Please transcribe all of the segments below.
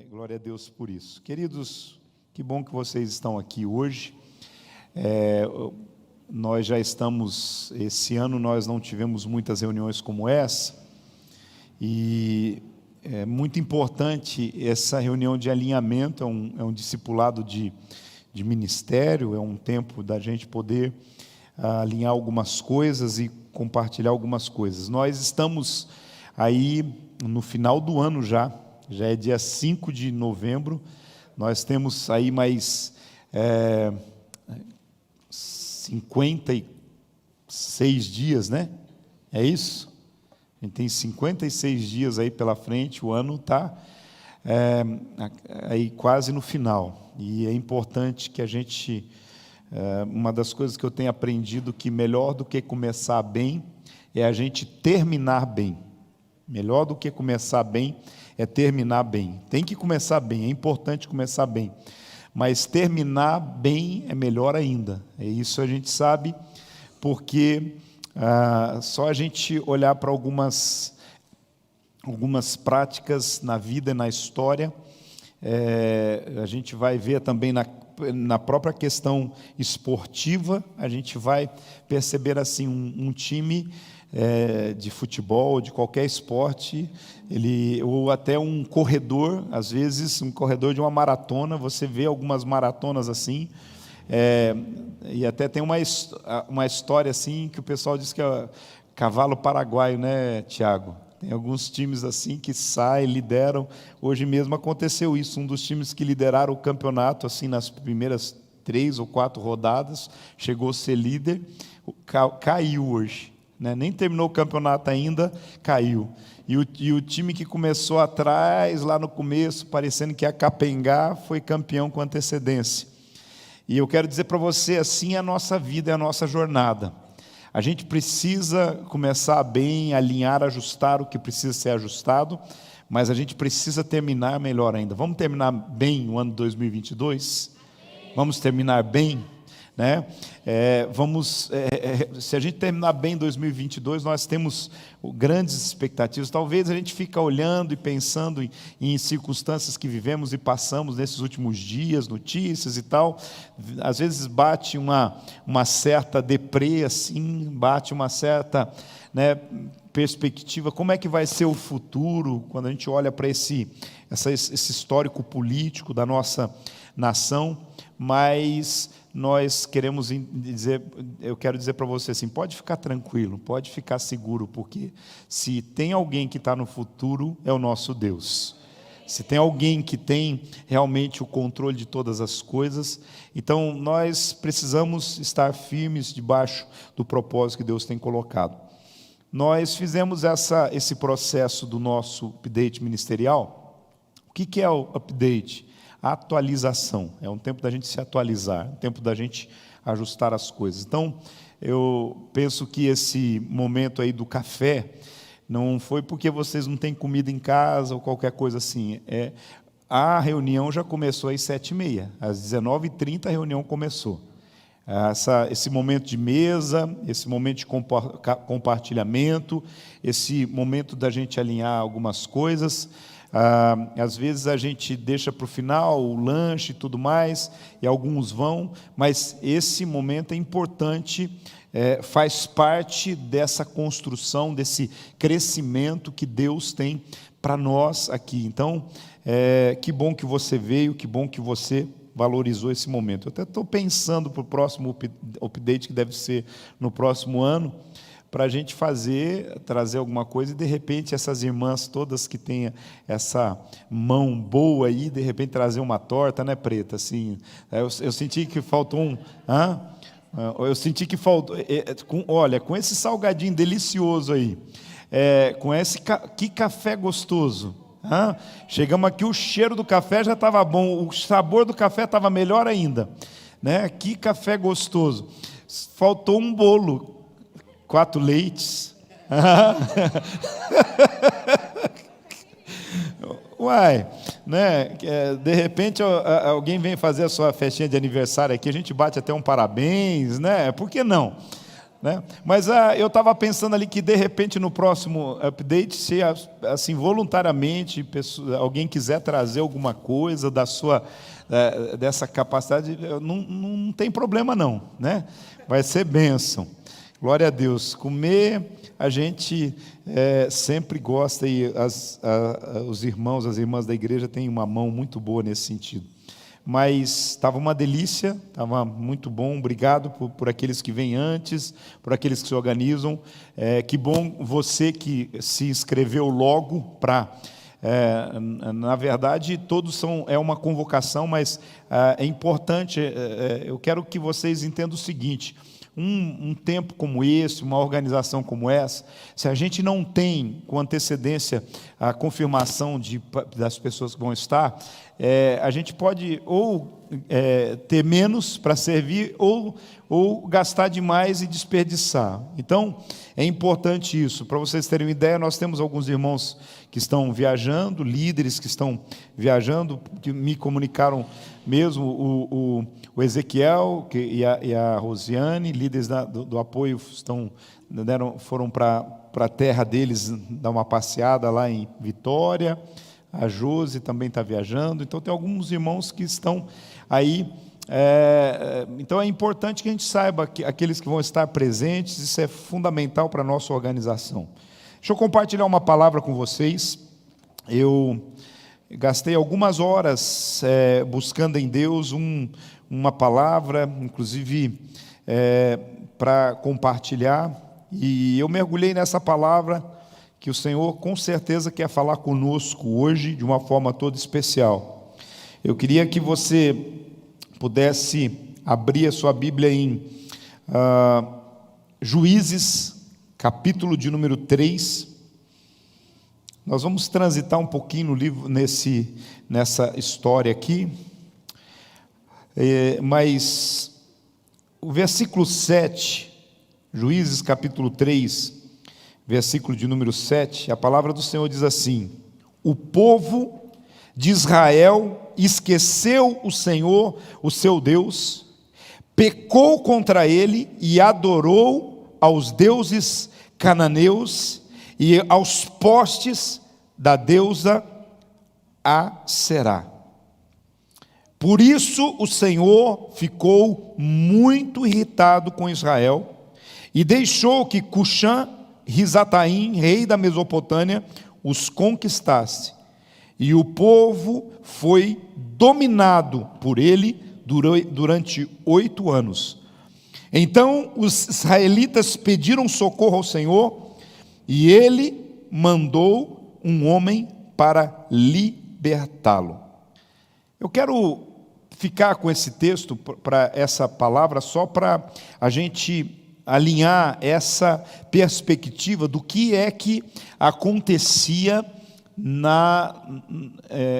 Glória a Deus por isso. Queridos, que bom que vocês estão aqui hoje. Nós já estamos, esse ano nós não tivemos muitas reuniões como essa, e é muito importante essa reunião de alinhamento, é um discipulado de ministério, é um tempo da gente poder alinhar algumas coisas e compartilhar algumas coisas. Nós estamos aí no final do ano já é dia 5 de novembro, nós temos aí mais 56 dias, né? É isso? A gente tem 56 dias aí pela frente, o ano está aí quase no final. E é importante que a gente, uma das coisas que eu tenho aprendido, que melhor do que começar bem, é a gente terminar bem. Melhor do que começar bem é terminar bem. Tem que começar bem, é importante começar bem. Mas terminar bem é melhor ainda. Isso a gente sabe, porque só a gente olhar para algumas práticas na vida e na história, a gente vai ver também na própria questão esportiva, a gente vai perceber assim um time de futebol, de qualquer esporte, ou até um corredor, às vezes um corredor de uma maratona, você vê algumas maratonas assim, e até tem uma história assim que o pessoal diz que é cavalo paraguaio, né, Tiago? Tem alguns times assim que saem, lideram. Hoje mesmo aconteceu isso, um dos times que lideraram o campeonato assim nas primeiras 3 ou 4 rodadas, chegou a ser líder, caiu hoje. Nem terminou o campeonato ainda, caiu. E o time que começou atrás, lá no começo, parecendo que ia capengar, foi campeão com antecedência. E eu quero dizer para você, assim é a nossa vida, é a nossa jornada. A gente precisa começar bem, alinhar, ajustar o que precisa ser ajustado, mas a gente precisa terminar melhor ainda. Vamos terminar bem o ano 2022? Vamos terminar bem? Né? Se a gente terminar bem 2022, nós temos grandes expectativas. Talvez a gente fique olhando e pensando em circunstâncias que vivemos e passamos nesses últimos dias, notícias e tal. Às vezes bate uma certa deprê, assim, bate uma certa, perspectiva. Como é que vai ser o futuro quando a gente olha para esse histórico político da nossa nação? Mas nós queremos dizer, eu quero dizer para você assim, pode ficar tranquilo, pode ficar seguro, porque se tem alguém que está no futuro, é o nosso Deus. Se tem alguém que tem realmente o controle de todas as coisas, então nós precisamos estar firmes debaixo do propósito que Deus tem colocado. Nós fizemos esse processo do nosso update ministerial. O que é o update? A atualização, é um tempo da gente se atualizar, um tempo da gente ajustar as coisas. Então, eu penso que esse momento aí do café não foi porque vocês não têm comida em casa ou qualquer coisa assim. A reunião já começou às 7h30, às 19h30 a reunião começou. Esse momento de mesa, esse momento de compartilhamento, esse momento da gente alinhar algumas coisas. Às vezes a gente deixa para o final o lanche e tudo mais, e alguns vão, mas esse momento é importante, faz parte dessa construção, desse crescimento que Deus tem para nós aqui. Então, que bom que você veio, que bom que você valorizou esse momento. Eu até estou pensando para o próximo update, que deve ser no próximo ano, para a gente trazer alguma coisa, e de repente essas irmãs todas que têm essa mão boa aí, de repente trazer uma torta, né, Preta? Assim, eu senti que faltou eu senti que faltou, olha, com esse salgadinho delicioso aí, que café gostoso. Chegamos aqui, o cheiro do café já estava bom, o sabor do café estava melhor ainda, né? Que café gostoso. Faltou um bolo, 4 leites. Uai, né? De repente alguém vem fazer a sua festinha de aniversário aqui, a gente bate até um parabéns, né? Por que não? né? Mas eu estava pensando ali que de repente no próximo update, se assim voluntariamente alguém quiser trazer alguma coisa dessa capacidade, não tem problema não, né? Vai ser bênção. Glória a Deus. Comer a gente sempre gosta, e os irmãos, as irmãs da igreja têm uma mão muito boa nesse sentido. Mas estava uma delícia, estava muito bom. Obrigado por aqueles que vêm antes, por aqueles que se organizam. Que bom você que se inscreveu logo para... na verdade, todos é uma convocação, mas é importante. Eu quero que vocês entendam o seguinte: um tempo como esse, uma organização como essa, se a gente não tem com antecedência a confirmação das pessoas que vão estar, a gente pode ou ter menos para servir ou gastar demais e desperdiçar. Então, é importante isso. Para vocês terem uma ideia, nós temos alguns irmãos que estão viajando, líderes que estão viajando, que me comunicaram mesmo, o Ezequiel e a Rosiane, líderes do apoio, foram para a terra deles dar uma passeada lá em Vitória. A Josi também está viajando. Então tem alguns irmãos que estão aí. Então é importante que a gente saiba que aqueles que vão estar presentes, isso é fundamental para a nossa organização. Deixa eu compartilhar uma palavra com vocês. Eu gastei algumas horas buscando em Deus uma palavra, inclusive para compartilhar, e eu mergulhei nessa palavra que o Senhor com certeza quer falar conosco hoje de uma forma toda especial. Eu queria que você pudesse abrir a sua Bíblia em Juízes, capítulo de número 3. Nós vamos transitar um pouquinho no livro, nessa história aqui, mas o versículo 7, Juízes capítulo 3, versículo de número 7, a palavra do Senhor diz assim: o povo de Israel esqueceu o Senhor, o seu Deus, pecou contra ele e adorou aos deuses cananeus e aos postes da deusa Aserá. Por isso o Senhor ficou muito irritado com Israel e deixou que Cusã-Risataim, rei da Mesopotâmia, os conquistasse. E o povo foi dominado por ele durante 8 anos. Então os israelitas pediram socorro ao Senhor, e ele mandou um homem para libertá-lo. Eu quero ficar com esse texto, para essa palavra, só para a gente alinhar essa perspectiva do que é que acontecia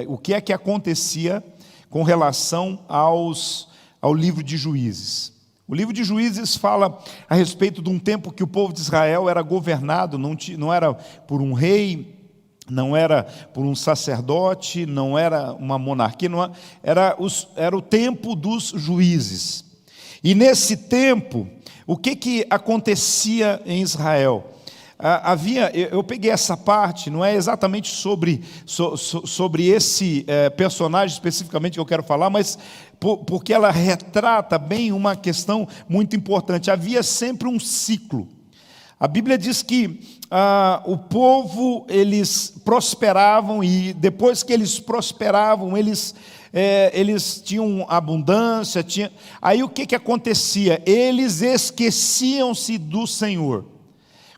o que é que acontecia com relação ao livro de Juízes. O livro de Juízes fala a respeito de um tempo que o povo de Israel era governado, não era por um rei, não era por um sacerdote, não era uma monarquia, era o tempo dos juízes. E nesse tempo, o que acontecia em Israel? Eu peguei essa parte, não é exatamente sobre esse personagem especificamente que eu quero falar, mas porque ela retrata bem uma questão muito importante. Havia sempre um ciclo. A Bíblia diz que o povo, eles prosperavam, e depois que eles prosperavam, eles tinham abundância. Aí o que acontecia? Eles esqueciam-se do Senhor.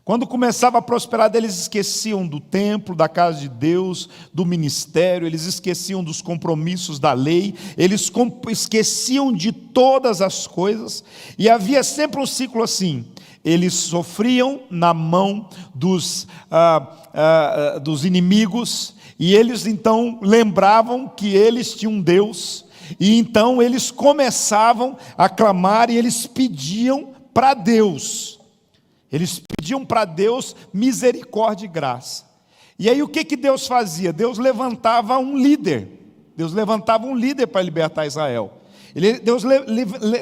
Quando começava a prosperar, eles esqueciam do templo, da casa de Deus, do ministério, eles esqueciam dos compromissos da lei, eles esqueciam de todas as coisas, e havia sempre um ciclo assim. Eles sofriam na mão dos inimigos, e eles então lembravam que eles tinham um Deus, e então eles começavam a clamar, e eles pediam para Deus. Eles pediam para Deus misericórdia e graça. E aí o que Deus fazia? Deus levantava um líder. Deus levantava um líder para libertar Israel. Deus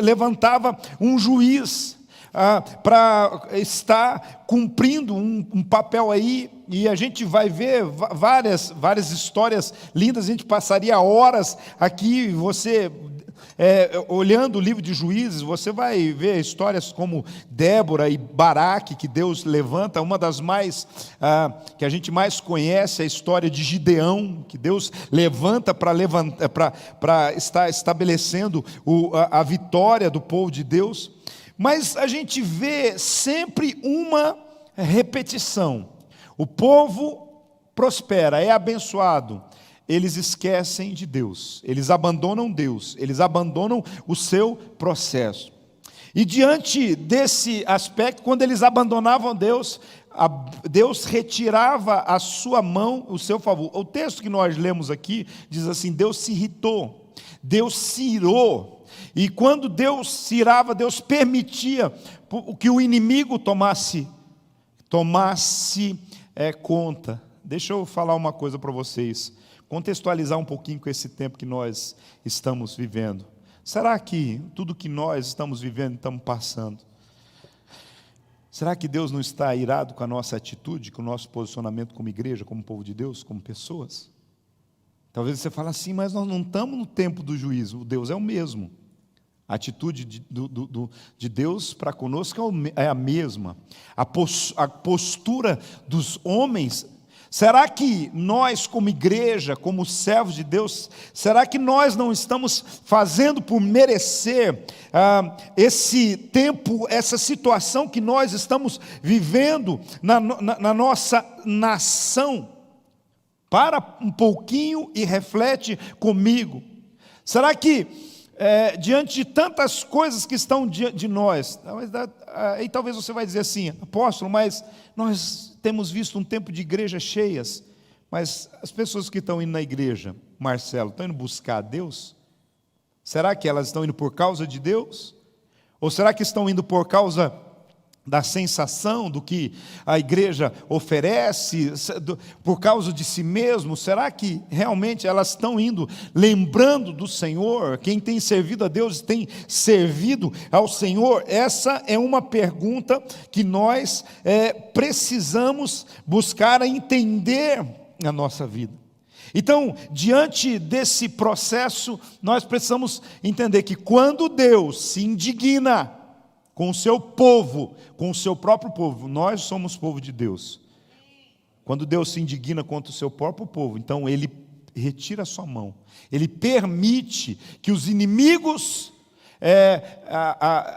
levantava um juiz para estar cumprindo um papel aí, e a gente vai ver várias histórias lindas. A gente passaria horas aqui, você olhando o livro de Juízes, você vai ver histórias como Débora e Baraque, que Deus levanta. Uma das mais que a gente mais conhece é a história de Gideão, que Deus levanta para estar estabelecendo a vitória do povo de Deus. Mas a gente vê sempre uma repetição. O povo prospera, é abençoado, eles esquecem de Deus, eles abandonam Deus, eles abandonam o seu processo. E diante desse aspecto, quando eles abandonavam Deus, Deus retirava a sua mão, o seu favor. O texto que nós lemos aqui diz assim: Deus se irritou, Deus se irou. E quando Deus se irava, Deus permitia que o inimigo tomasse conta. Deixa eu falar uma coisa para vocês, contextualizar um pouquinho com esse tempo que nós estamos vivendo. Será que tudo que nós estamos vivendo, estamos passando, será que Deus não está irado com a nossa atitude, com o nosso posicionamento como igreja, como povo de Deus, como pessoas? Talvez você fale assim, mas nós não estamos no tempo do juízo, o Deus é o mesmo. A atitude de Deus para conosco é a mesma. A postura dos homens. Será que nós, como igreja, como servos de Deus, será que nós não estamos fazendo por merecer esse tempo, essa situação que nós estamos vivendo na nossa nação? Para um pouquinho e reflete comigo. Será que diante de tantas coisas que estão diante de nós, aí talvez você vai dizer assim, apóstolo, mas nós temos visto um tempo de igrejas cheias, mas as pessoas que estão indo na igreja, Marcelo, estão indo buscar a Deus? Será que elas estão indo por causa de Deus? Ou será que estão indo por causa da sensação do que a igreja oferece, por causa de si mesmo? Será que realmente elas estão indo lembrando do Senhor? Quem tem servido a Deus tem servido ao Senhor? Essa é uma pergunta que nós precisamos buscar entender na nossa vida. Então, diante desse processo, nós precisamos entender que quando Deus se indigna com o seu povo, com o seu próprio povo, nós somos povo de Deus. Quando Deus se indigna contra o seu próprio povo, então Ele retira a sua mão, Ele permite que os inimigos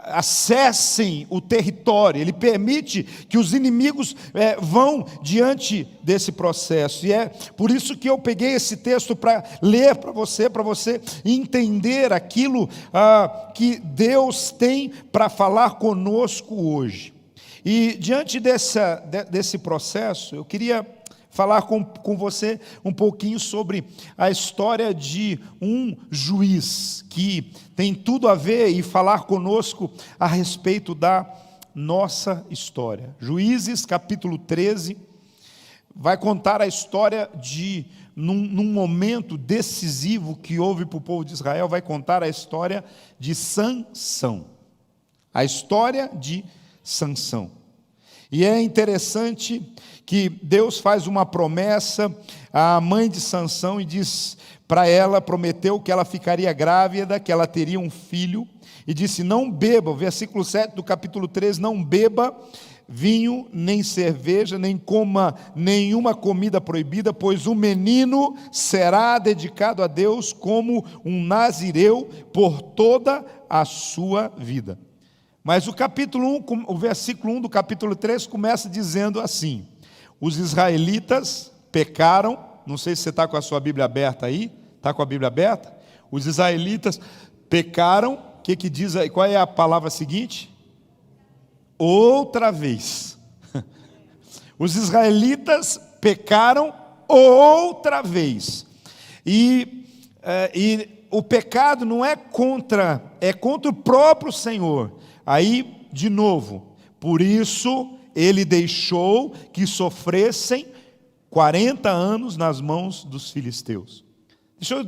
acessem o território, Ele permite que os inimigos vão diante desse processo. E é por isso que eu peguei esse texto para ler para você entender aquilo que Deus tem para falar conosco hoje. E diante desse processo, eu queria falar com você um pouquinho sobre a história de um juiz que tem tudo a ver e falar conosco a respeito da nossa história. Juízes capítulo 13 vai contar a história de, num momento decisivo que houve para o povo de Israel, vai contar a história de Sansão. A história de Sansão. E é interessante que Deus faz uma promessa à mãe de Sansão e diz para ela, prometeu que ela ficaria grávida, que ela teria um filho, e disse: não beba, versículo 7 do capítulo 13, não beba vinho, nem cerveja, nem coma nenhuma comida proibida, pois o menino será dedicado a Deus como um nazireu por toda a sua vida. Mas o capítulo 1, o versículo 1 do capítulo 3 começa dizendo assim: os israelitas pecaram. Não sei se você está com a sua Bíblia aberta aí. Está com a Bíblia aberta? Os israelitas pecaram. O que diz aí? Qual é a palavra seguinte? Outra vez. Os israelitas pecaram outra vez. E o pecado não é contra o próprio Senhor. Aí, de novo, por isso ele deixou que sofressem 40 anos nas mãos dos filisteus. Deixa eu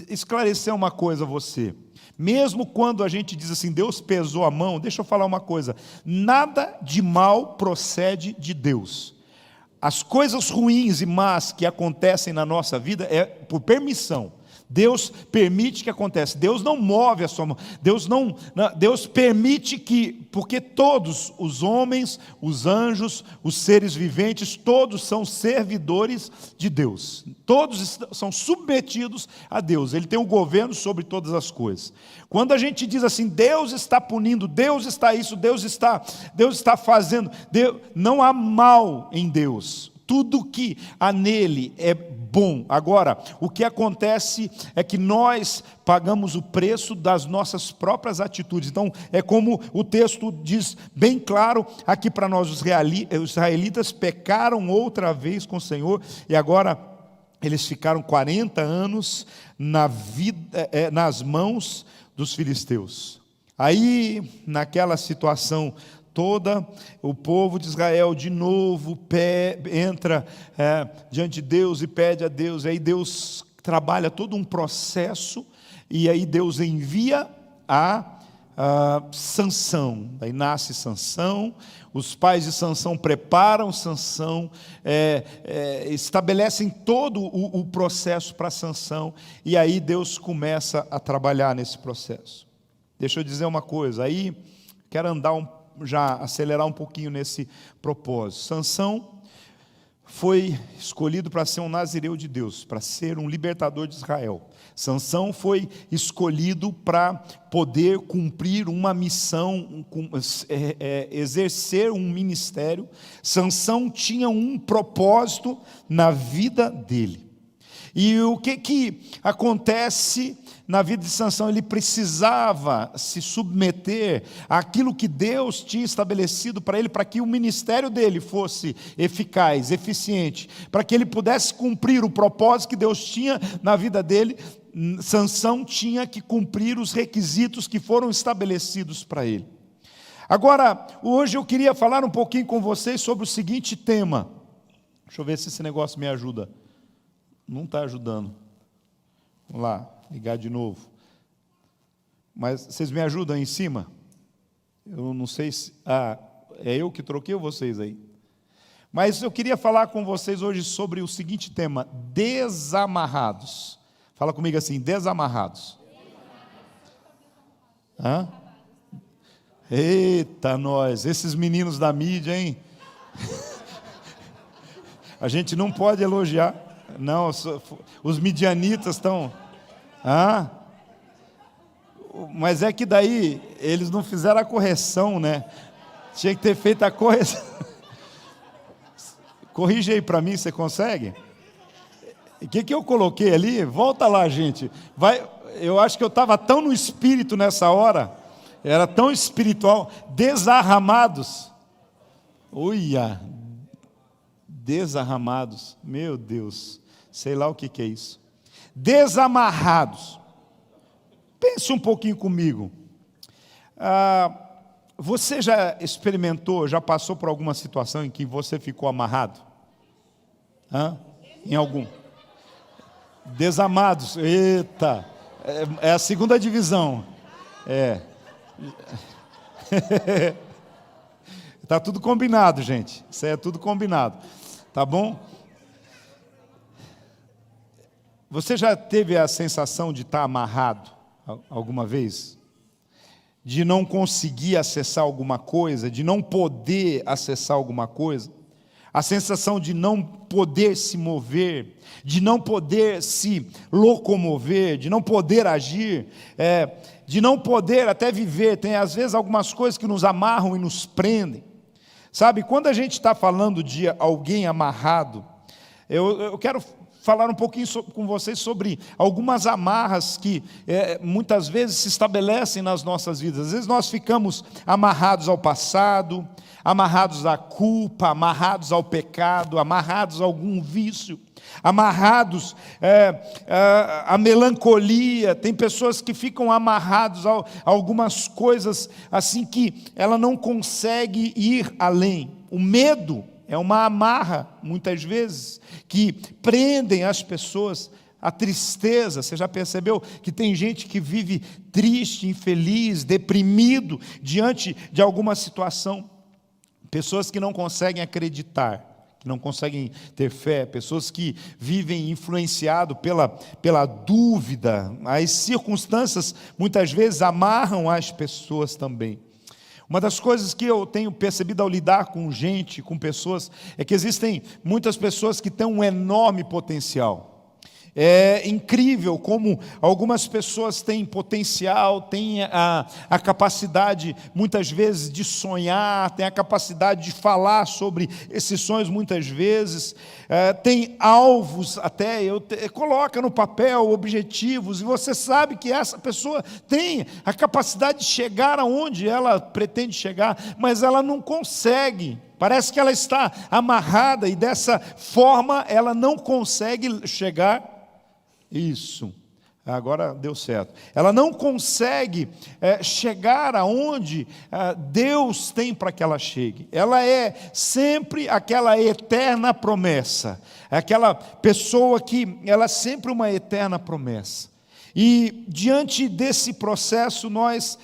esclarecer uma coisa a você. Mesmo quando a gente diz assim, Deus pesou a mão, deixa eu falar uma coisa: nada de mal procede de Deus. As coisas ruins e más que acontecem na nossa vida é por permissão. Deus permite que aconteça. Deus não move a sua mão. Deus permite que, porque todos os homens, os anjos, os seres viventes, todos são servidores de Deus. Todos são submetidos a Deus. Ele tem o governo sobre todas as coisas. Quando a gente diz assim, Deus está punindo, Deus está isso, Deus está fazendo, não há mal em Deus. Tudo que há nele é bom. Agora, o que acontece é que nós pagamos o preço das nossas próprias atitudes. Então, é como o texto diz bem claro aqui para nós: os israelitas pecaram outra vez com o Senhor, e agora eles ficaram 40 anos nas mãos dos filisteus. Aí, naquela situação toda, o povo de Israel de novo entra diante de Deus e pede a Deus. Aí Deus trabalha todo um processo, e aí Deus envia a Sansão. Aí nasce Sansão. Os pais de Sansão preparam Sansão, estabelecem todo o processo para Sansão, e aí Deus começa a trabalhar nesse processo. Deixa eu dizer uma coisa, aí quero já acelerar um pouquinho nesse propósito. Sansão foi escolhido para ser um nazireu de Deus, para ser um libertador de Israel. Sansão foi escolhido para poder cumprir uma missão, exercer um ministério. Sansão tinha um propósito na vida dele. E o que acontece na vida de Sansão? Ele precisava se submeter àquilo que Deus tinha estabelecido para ele, para que o ministério dele fosse eficaz, eficiente, para que ele pudesse cumprir o propósito que Deus tinha na vida dele. Sansão tinha que cumprir os requisitos que foram estabelecidos para ele. Agora, hoje eu queria falar um pouquinho com vocês sobre o seguinte tema. Deixa eu ver se esse negócio me ajuda. Não está ajudando. Vamos lá, ligar de novo. Mas vocês me ajudam aí em cima? Eu não sei se... é eu que troquei ou vocês aí? Mas eu queria falar com vocês hoje sobre o seguinte tema: desamarrados. Fala comigo assim, desamarrados. Hã? Eita, nós, esses meninos da mídia, hein? A gente não pode elogiar. Não, os midianitas estão... Mas é que daí eles não fizeram a correção, né? Tinha que ter feito a correção. Corrige aí para mim, você consegue? O que eu coloquei ali? Volta lá, gente. Eu acho que eu estava tão no espírito nessa hora, era tão espiritual. Desarramados. Uia! Desarramados. Meu Deus, sei lá o que é isso. Desamarrados. Pense um pouquinho comigo. Você já experimentou, já passou por alguma situação em que você ficou amarrado? Em algum? Desamados. Eita, é a segunda divisão. Está tudo combinado, gente. Isso aí é tudo combinado. Tá bom? Você já teve a sensação de estar amarrado alguma vez? De não conseguir acessar alguma coisa, de não poder acessar alguma coisa? A sensação de não poder se mover, de não poder se locomover, de não poder agir, de não poder até viver. Tem às vezes algumas coisas que nos amarram e nos prendem. Sabe, quando a gente está falando de alguém amarrado, eu quero falar um pouquinho com vocês sobre algumas amarras que muitas vezes se estabelecem nas nossas vidas. Às vezes nós ficamos amarrados ao passado, amarrados à culpa, amarrados ao pecado, amarrados a algum vício, amarrados à melancolia. Tem pessoas que ficam amarrados a algumas coisas assim que ela não consegue ir além. O medo é uma amarra, muitas vezes, que prendem as pessoas a tristeza. Você já percebeu que tem gente que vive triste, infeliz, deprimido diante de alguma situação? Pessoas que não conseguem acreditar, que não conseguem ter fé, pessoas que vivem influenciado pela dúvida. As circunstâncias muitas vezes amarram as pessoas também. Uma das coisas que eu tenho percebido ao lidar com gente, com pessoas, é que existem muitas pessoas que têm um enorme potencial. É incrível como algumas pessoas têm potencial, têm a capacidade, muitas vezes, de sonhar, têm a capacidade de falar sobre esses sonhos, muitas vezes, tem alvos até, coloca no papel objetivos, e você sabe que essa pessoa tem a capacidade de chegar aonde ela pretende chegar, mas ela não consegue. Parece que ela está amarrada e dessa forma ela não consegue chegar. Isso, agora deu certo. Ela não consegue chegar aonde Deus tem para que ela chegue. Ela é sempre aquela eterna promessa, aquela pessoa que ela é sempre uma eterna promessa. E diante desse processo nós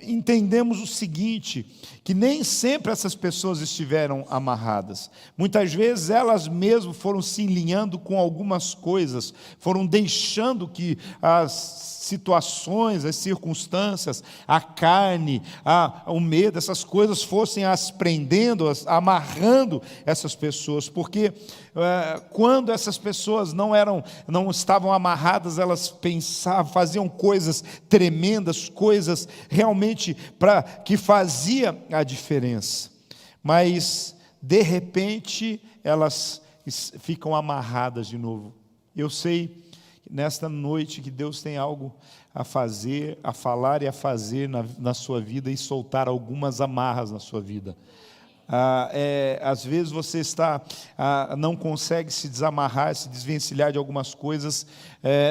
entendemos o seguinte, que nem sempre essas pessoas estiveram amarradas. Muitas vezes elas mesmas foram se alinhando com algumas coisas, foram deixando que as situações, as circunstâncias, a carne, o medo, essas coisas fossem as prendendo, amarrando essas pessoas, porque quando essas pessoas não estavam amarradas, elas pensavam, faziam coisas tremendas, coisas realmente que fazia a diferença, mas de repente elas ficam amarradas de novo. Eu sei nesta noite que Deus tem algo a fazer, a falar e a fazer na sua vida e soltar algumas amarras na sua vida. Às vezes você não consegue se desamarrar, se desvencilhar de algumas coisas,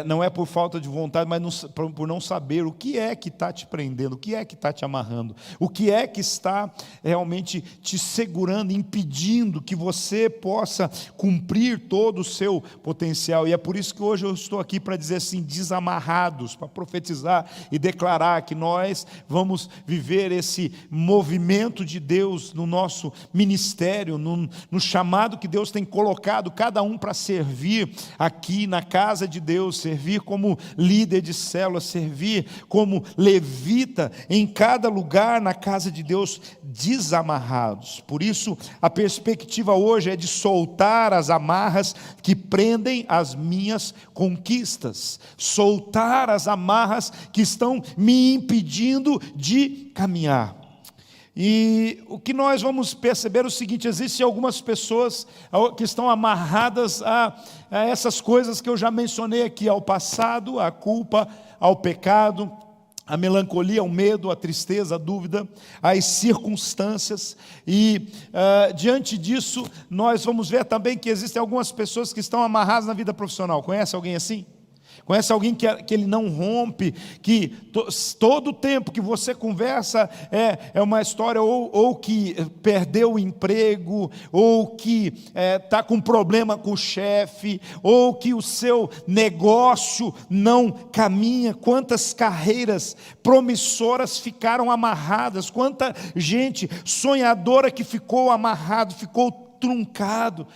não é por falta de vontade, mas por não saber o que é que está te prendendo, o que é que está te amarrando, o que é que está realmente te segurando, impedindo que você possa cumprir todo o seu potencial. E é por isso que hoje eu estou aqui para dizer assim, desamarrados, para profetizar e declarar que nós vamos viver esse movimento de Deus no nosso ministério, no chamado que Deus tem colocado cada um para servir aqui na casa de Deus, servir como líder de célula, servir como levita em cada lugar na casa de Deus, desamarrados. Por isso a perspectiva hoje é de soltar as amarras que prendem as minhas conquistas, soltar as amarras que estão me impedindo de caminhar. E o que nós vamos perceber é o seguinte: existem algumas pessoas que estão amarradas a essas coisas que eu já mencionei aqui, ao passado, à culpa, ao pecado, à melancolia, ao medo, à tristeza, à dúvida, às circunstâncias. E diante disso, nós vamos ver também que existem algumas pessoas que estão amarradas na vida profissional. Conhece alguém assim? Conhece alguém que ele não rompe, que todo o tempo que você conversa é uma história ou que perdeu o emprego, ou que está com problema com o chefe, ou que o seu negócio não caminha? Quantas carreiras promissoras ficaram amarradas, quanta gente sonhadora que ficou amarrado, ficou truncado,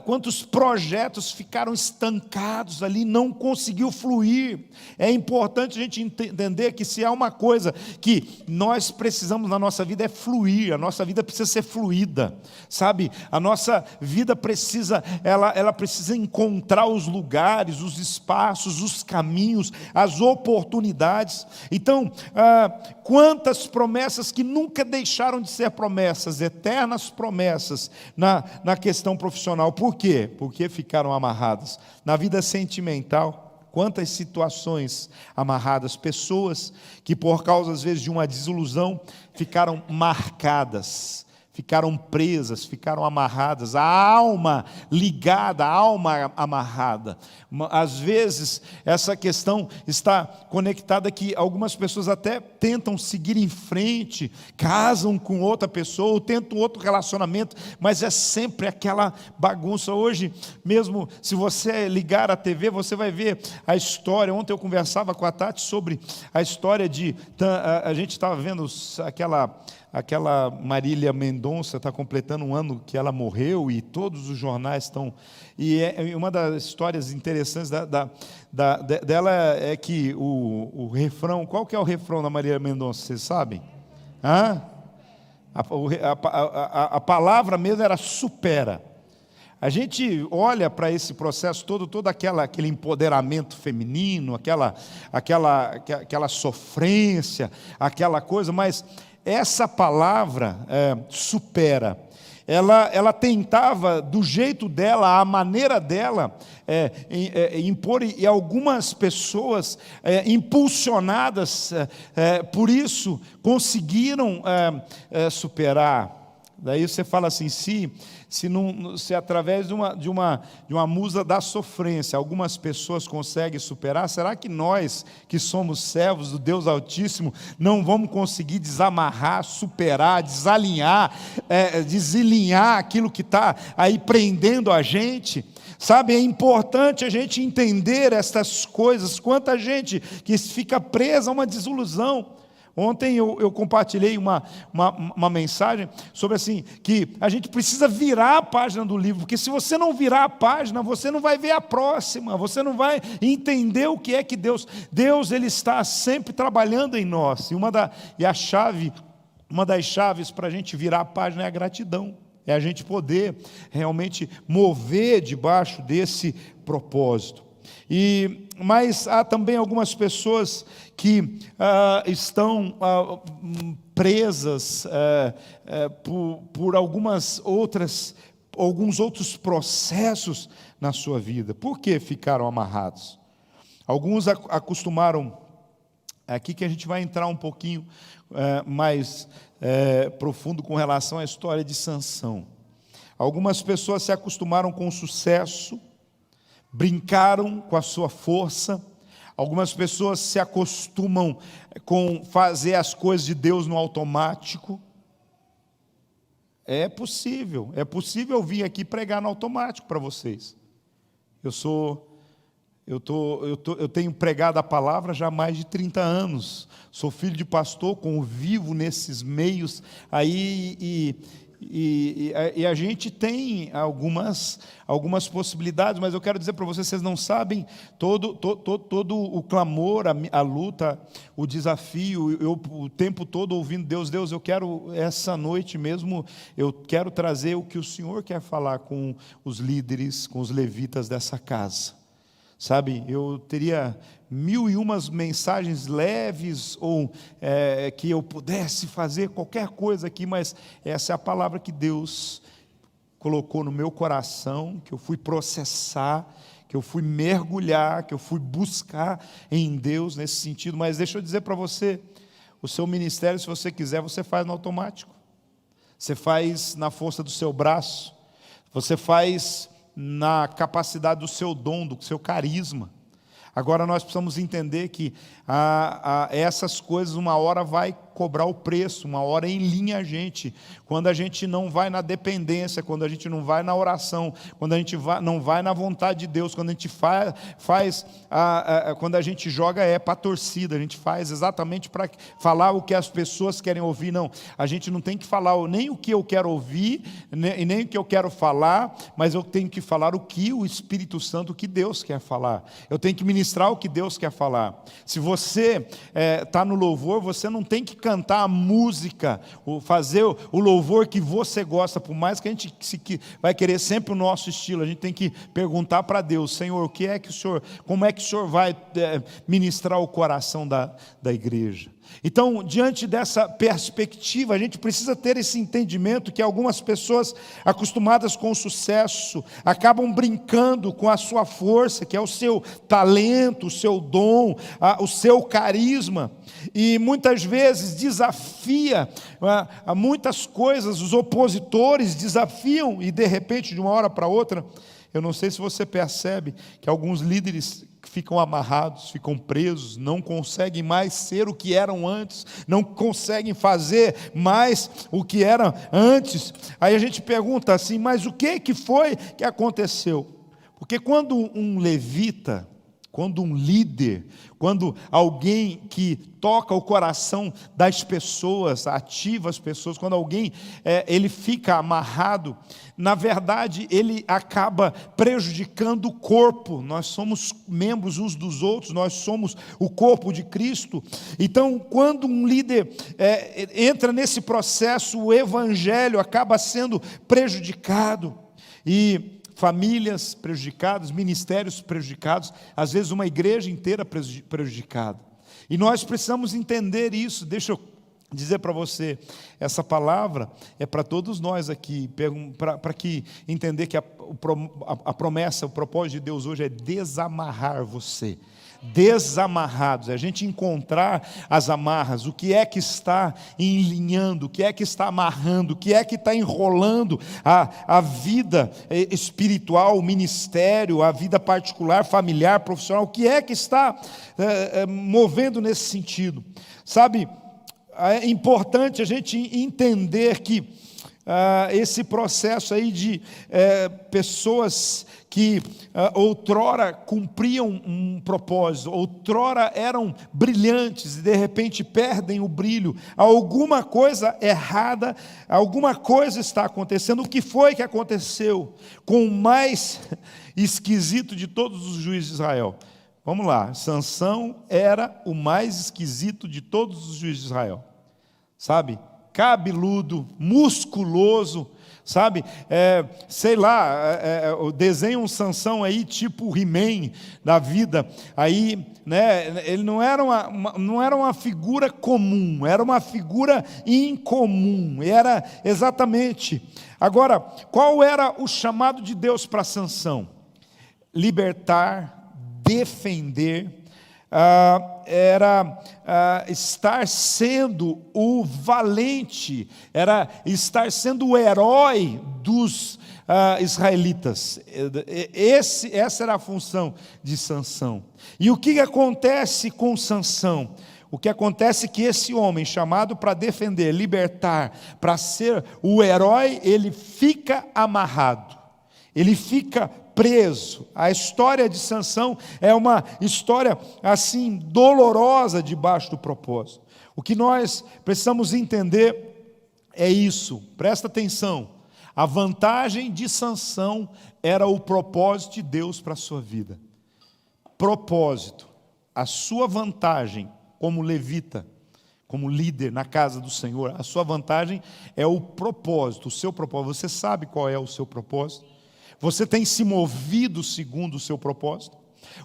quantos projetos ficaram estancados ali, não conseguiu fluir. É importante a gente entender que se há uma coisa que nós precisamos na nossa vida é fluir, a nossa vida precisa ser fluida, sabe? A nossa vida precisa, ela precisa encontrar os lugares, os espaços, os caminhos, as oportunidades. Então, quantas promessas que nunca deixaram de ser promessas, eternas promessas, na questão profissional. Por quê? Porque ficaram amarradas. Na vida sentimental, quantas situações amarradas, pessoas que por causa às vezes de uma desilusão ficaram marcadas, ficaram presas, ficaram amarradas, a alma ligada, a alma amarrada. Às vezes, essa questão está conectada que algumas pessoas até tentam seguir em frente, casam com outra pessoa, ou tentam outro relacionamento, mas é sempre aquela bagunça. Hoje, mesmo se você ligar a TV, você vai ver a história. Ontem eu conversava com a Tati sobre a história de... A gente estava vendo aquela Marília Mendonça, está completando um ano que ela morreu, e todos os jornais estão... E uma das histórias interessantes dela é que o refrão... Qual que é o refrão da Marília Mendonça, vocês sabem? A palavra mesmo era supera. A gente olha para esse processo todo aquele empoderamento feminino, aquela sofrência, aquela coisa, mas essa palavra supera. Ela tentava, do jeito dela, a maneira dela, impor, e algumas pessoas impulsionadas por isso conseguiram superar. Daí você fala assim, se através de uma musa da sofrência algumas pessoas conseguem superar, será que nós, que somos servos do Deus Altíssimo, não vamos conseguir desamarrar, superar, desalinhar, desalinhar aquilo que está aí prendendo a gente? Sabe, é importante a gente entender essas coisas. Quanta gente que fica presa a uma desilusão. Ontem eu compartilhei uma mensagem sobre assim, que a gente precisa virar a página do livro, porque se você não virar a página, você não vai ver a próxima, você não vai entender o que é que Deus ele está sempre trabalhando em nós, uma das chaves para a gente virar a página é a gratidão, é a gente poder realmente mover debaixo desse propósito. Mas há também algumas pessoas que estão presas por alguns outros processos na sua vida. Por que ficaram amarrados? Alguns acostumaram, aqui que a gente vai entrar um pouquinho mais profundo com relação à história de Sansão. Algumas pessoas se acostumaram com o sucesso, brincaram com a sua força. Algumas pessoas se acostumam com fazer as coisas de Deus no automático. É possível vir aqui pregar no automático para vocês. Eu tenho pregado a palavra já há mais de 30 anos. Sou filho de pastor, convivo nesses meios aí e a gente tem algumas possibilidades, mas eu quero dizer para vocês não sabem todo o clamor, a luta, o desafio, eu o tempo todo ouvindo Deus, eu quero essa noite mesmo, eu quero trazer o que o Senhor quer falar com os líderes, com os levitas dessa casa. Sabe, eu teria 1001 mensagens leves, ou que eu pudesse fazer qualquer coisa aqui, mas essa é a palavra que Deus colocou no meu coração, que eu fui processar, que eu fui mergulhar, que eu fui buscar em Deus nesse sentido. Mas deixa eu dizer para você, o seu ministério, se você quiser, você faz no automático, você faz na força do seu braço, você faz na capacidade do seu dom, do seu carisma. Agora nós precisamos entender que essas coisas uma hora vai cobrar o preço, uma hora enlinha a gente, quando a gente não vai na dependência, quando a gente não vai na oração, quando a gente não vai na vontade de Deus, quando a gente quando a gente joga para a torcida, a gente faz exatamente para falar o que as pessoas querem ouvir. Não, a gente não tem que falar nem o que eu quero ouvir, nem o que eu quero falar, mas eu tenho que falar o que o Espírito Santo, o que Deus quer falar. Eu tenho que ministrar o que Deus quer falar. Se você está no louvor, você não tem que cantar a música, fazer o louvor que você gosta, por mais que a gente vai querer sempre o nosso estilo, a gente tem que perguntar para Deus: Senhor, como é que o Senhor vai ministrar o coração da igreja? Então, diante dessa perspectiva, a gente precisa ter esse entendimento que algumas pessoas acostumadas com o sucesso acabam brincando com a sua força, que é o seu talento, o seu dom, o seu carisma, e muitas vezes desafia muitas coisas, os opositores desafiam, e de repente, de uma hora para outra, eu não sei se você percebe que alguns líderes ficam amarrados, ficam presos, não conseguem mais ser o que eram antes, não conseguem fazer mais o que era antes. Aí a gente pergunta assim, mas o que foi que aconteceu? Porque quando um levita, quando um líder, quando alguém que toca o coração das pessoas, ativa as pessoas, quando alguém ele fica amarrado, na verdade ele acaba prejudicando o corpo. Nós somos membros uns dos outros, nós somos o corpo de Cristo. Então, quando um líder entra nesse processo, o evangelho acaba sendo prejudicado, e famílias prejudicadas, ministérios prejudicados, às vezes uma igreja inteira prejudicada. E nós precisamos entender isso. Deixa eu dizer para você, essa palavra é para todos nós aqui, para que entender que a promessa, o propósito de Deus hoje é desamarrar você. Desamarrados, a gente encontrar as amarras, o que é que está enlinhando, o que é que está amarrando, o que é que está enrolando a vida espiritual, o ministério, a vida particular, familiar, profissional, o que é que está movendo nesse sentido. Sabe, é importante a gente entender que esse processo aí de pessoas que outrora cumpriam um propósito, outrora eram brilhantes e de repente perdem o brilho, alguma coisa errada, alguma coisa está acontecendo. O que foi que aconteceu com o mais esquisito de todos os juízes de Israel? Vamos lá, Sansão era o mais esquisito de todos os juízes de Israel, sabe? Cabeludo, musculoso, sabe, sei lá, desenha um Sansão aí tipo He-Man da vida, aí, né, ele não era uma figura comum, era uma figura incomum, era exatamente. Agora, qual era o chamado de Deus para Sansão? Libertar, defender, era estar sendo o valente, era estar sendo o herói dos israelitas. Essa era a função de Sansão. E o que acontece com Sansão? O que acontece é que esse homem, chamado para defender, libertar, para ser o herói, ele fica amarrado, ele fica preso. A história de Sansão é uma história assim dolorosa debaixo do propósito. O que nós precisamos entender é isso. Presta atenção. A vantagem de Sansão era o propósito de Deus para a sua vida. Propósito. A sua vantagem como levita, como líder na casa do Senhor, a sua vantagem é o propósito, o seu propósito. Você sabe qual é o seu propósito? Você tem se movido segundo o seu propósito?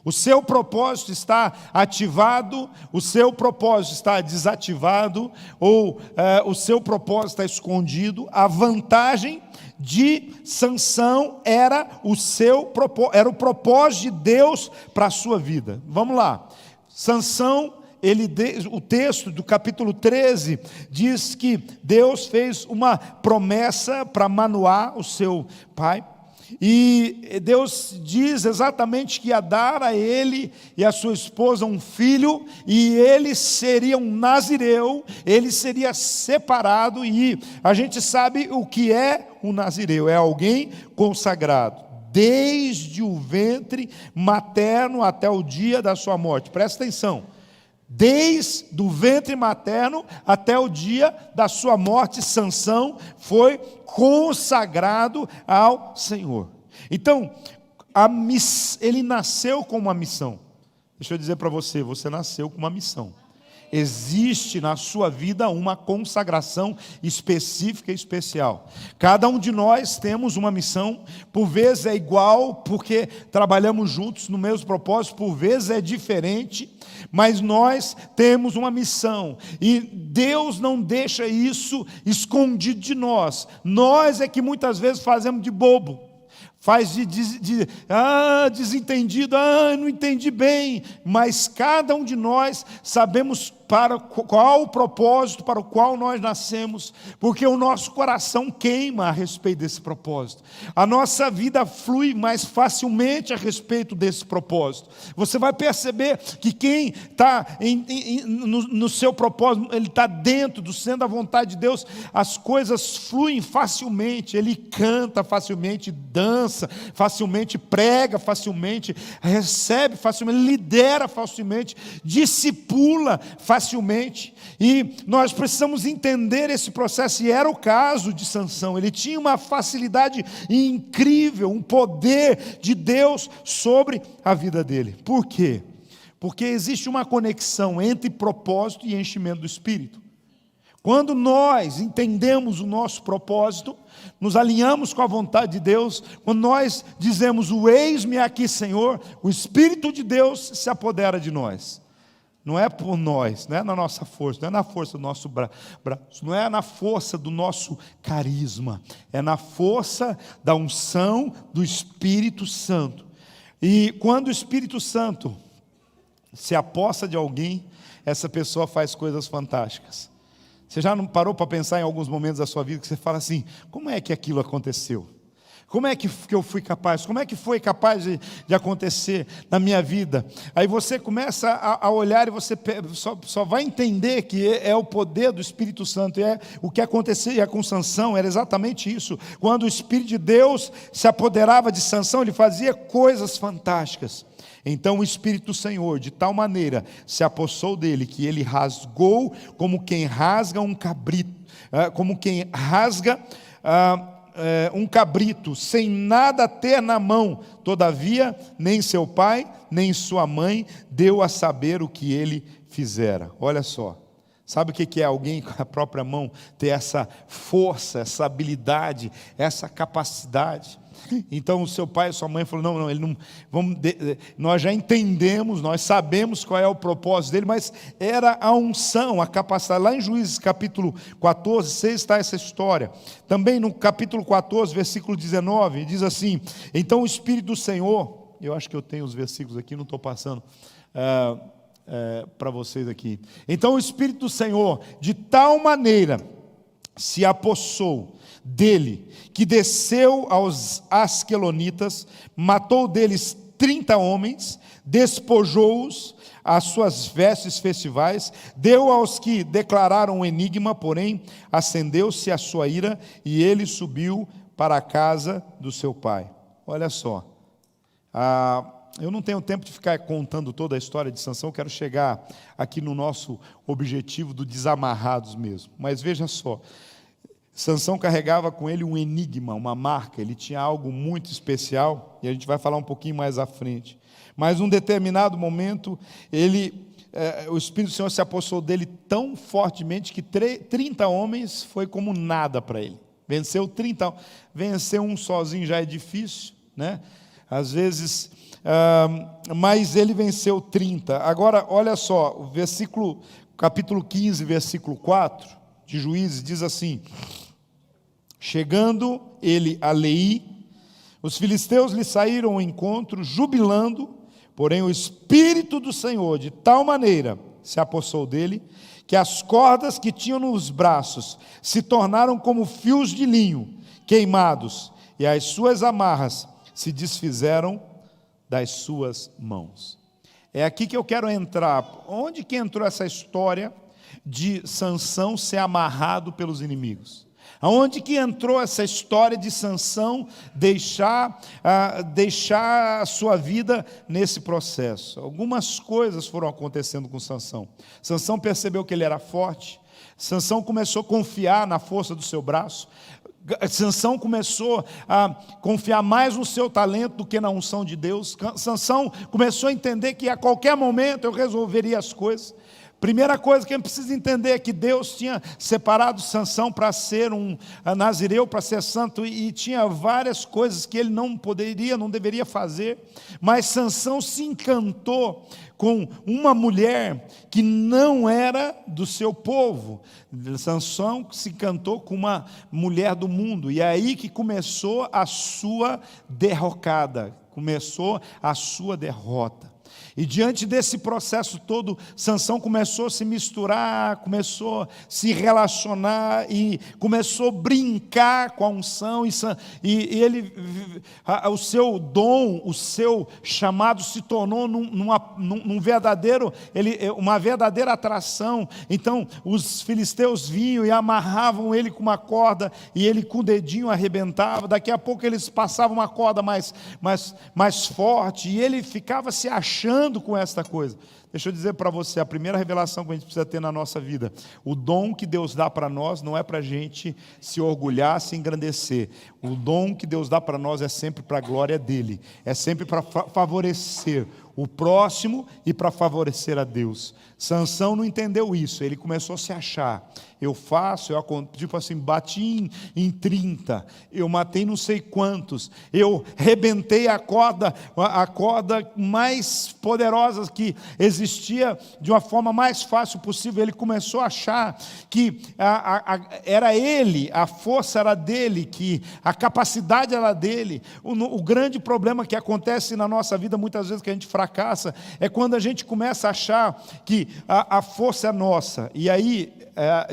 O seu propósito está ativado, o seu propósito está desativado, ou o seu propósito está escondido. A vantagem de Sansão era o propósito de Deus para a sua vida. Vamos lá. Sansão, o texto do capítulo 13 diz que Deus fez uma promessa para Manoá, o seu pai. E Deus diz exatamente que ia dar a ele e a sua esposa um filho, e ele seria um nazireu, ele seria separado, e a gente sabe o que é um nazireu, é alguém consagrado, desde o ventre materno até o dia da sua morte. Presta atenção. Desde o ventre materno até o dia da sua morte, Sansão foi consagrado ao Senhor. Então, ele nasceu com uma missão. Deixa eu dizer para você, você nasceu com uma missão. existe na sua vida uma consagração específica e especial. Cada um de nós temos uma missão, por vezes é igual, porque trabalhamos juntos no mesmo propósito, por vezes é diferente, mas nós temos uma missão, e Deus não deixa isso escondido de nós. Nós é que muitas vezes fazemos de bobo, faz de desentendido, não entendi bem, mas cada um de nós sabemos para qual o propósito para o qual nós nascemos, porque o nosso coração queima a respeito desse propósito, a nossa vida flui mais facilmente a respeito desse propósito. Você vai perceber que quem está no seu propósito, ele está dentro do centro da vontade de Deus, as coisas fluem facilmente, ele canta facilmente, dança facilmente, prega facilmente, recebe facilmente, lidera facilmente, discipula facilmente, e nós precisamos entender esse processo, e era o caso de Sansão. Ele tinha uma facilidade incrível, um poder de Deus sobre a vida dele. Por quê? Porque existe uma conexão entre propósito e enchimento do Espírito. Quando nós entendemos o nosso propósito, nos alinhamos com a vontade de Deus, quando nós dizemos, o eis-me aqui, Senhor, o Espírito de Deus se apodera de nós. Não é por nós, não é na nossa força, não é na força do nosso braço, não é na força do nosso carisma, é na força da unção do Espírito Santo. E quando o Espírito Santo se apossa de alguém, essa pessoa faz coisas fantásticas. Você já não parou para pensar em alguns momentos da sua vida que você fala assim, como é que aquilo aconteceu? Como é que eu fui capaz? Como é que foi capaz de acontecer na minha vida? Aí você começa a olhar e você só vai entender que é o poder do Espírito Santo. E o que acontecia com Sansão era exatamente isso. Quando o Espírito de Deus se apoderava de Sansão, ele fazia coisas fantásticas. Então o Espírito do Senhor, de tal maneira, se apossou dele, que ele rasgou como quem rasga um cabrito, como quem rasga um cabrito, sem nada ter na mão. Todavia, nem seu pai, nem sua mãe deu a saber o que ele fizera. Olha só, sabe o que é alguém com a própria mão ter essa força, essa habilidade, essa capacidade? Então o seu pai e sua mãe falaram, não, ele não, nós já entendemos, nós sabemos qual é o propósito dele, mas era a unção, a capacidade. Lá em Juízes capítulo 14, 6 está essa história. Também no capítulo 14, versículo 19, diz assim, então o Espírito do Senhor, eu acho que eu tenho os versículos aqui, não estou passando para vocês aqui. Então o Espírito do Senhor, de tal maneira, se apossou dele, que desceu aos asquelonitas, matou deles 30 homens, despojou-os as suas vestes festivais, deu aos que declararam o enigma, porém acendeu-se a sua ira, e ele subiu para a casa do seu pai. Olha só, eu não tenho tempo de ficar contando toda a história de Sansão, eu quero chegar aqui no nosso objetivo do desamarrados mesmo, mas veja só, Sansão carregava com ele um enigma, uma marca, ele tinha algo muito especial, e a gente vai falar um pouquinho mais à frente. Mas num determinado momento, o Espírito do Senhor se apossou dele tão fortemente que 30 homens foi como nada para ele. Venceu 30, vencer um sozinho já é difícil, né? Às vezes, mas ele venceu 30. Agora, olha só, o capítulo 15, versículo 4 de Juízes, diz assim, chegando ele a Leí, os filisteus lhe saíram ao encontro, jubilando, porém o Espírito do Senhor, de tal maneira, se apossou dele, que as cordas que tinham nos braços se tornaram como fios de linho queimados, e as suas amarras se desfizeram das suas mãos. É aqui que eu quero entrar. Onde que entrou essa história de Sansão ser amarrado pelos inimigos? Aonde que entrou essa história de Sansão deixar a sua vida nesse processo? Algumas coisas foram acontecendo com Sansão. Sansão percebeu que ele era forte. Sansão começou a confiar na força do seu braço. Sansão começou a confiar mais no seu talento do que na unção de Deus. Sansão começou a entender que a qualquer momento eu resolveria as coisas. Primeira coisa que a gente precisa entender é que Deus tinha separado Sansão para ser um nazireu, para ser santo, e tinha várias coisas que ele não deveria fazer, mas Sansão se encantou com uma mulher que não era do seu povo. Sansão se encantou com uma mulher do mundo, e é aí que começou a sua derrocada, começou a sua derrota. E diante desse processo todo, Sansão começou a se misturar, começou a se relacionar e começou a brincar com a unção. E ele, o seu dom, o seu chamado se tornou uma verdadeira atração. Então os filisteus vinham e amarravam ele com uma corda e ele com o dedinho arrebentava. Daqui a pouco eles passavam uma corda mais forte e ele ficava se achando com esta coisa. Deixa eu dizer para você, a primeira revelação que a gente precisa ter na nossa vida: o dom que Deus dá para nós não é para a gente se orgulhar, se engrandecer. O dom que Deus dá para nós é sempre para a glória dEle, é sempre para favorecer o próximo e para favorecer a Deus. Sansão não entendeu isso, ele começou a se achar. Eu tipo assim, bati em 30, eu matei não sei quantos, eu rebentei a corda mais poderosa que existia de uma forma mais fácil possível. Ele começou a achar que era ele, a força era dele, que a capacidade era dele. O grande problema que acontece na nossa vida, muitas vezes que a gente fracassa, é quando a gente começa a achar que a força é nossa. E aí,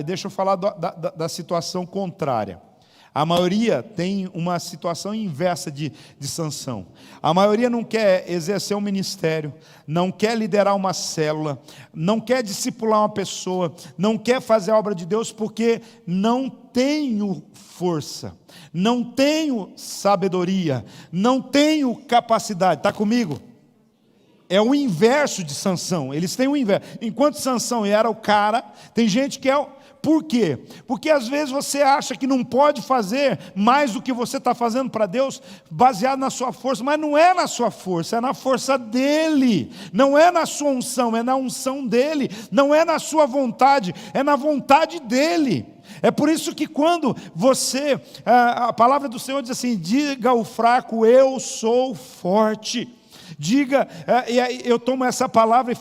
deixa eu falar da situação contrária. A maioria tem uma situação inversa de Sansão. A maioria não quer exercer um ministério, não quer liderar uma célula, não quer discipular uma pessoa, não quer fazer a obra de Deus porque não tenho força, não tenho sabedoria, não tenho capacidade. Está comigo? É o inverso de Sansão. Eles têm o inverso. Enquanto Sansão era o cara, tem gente que é... Por quê? Porque às vezes você acha que não pode fazer mais do que você está fazendo para Deus, baseado na sua força, mas não é na sua força, é na força dEle. Não é na sua unção, é na unção dEle. Não é na sua vontade, é na vontade dEle. É por isso que quando você, a palavra do Senhor diz assim: diga ao fraco, eu sou forte. Diga, e aí eu tomo essa palavra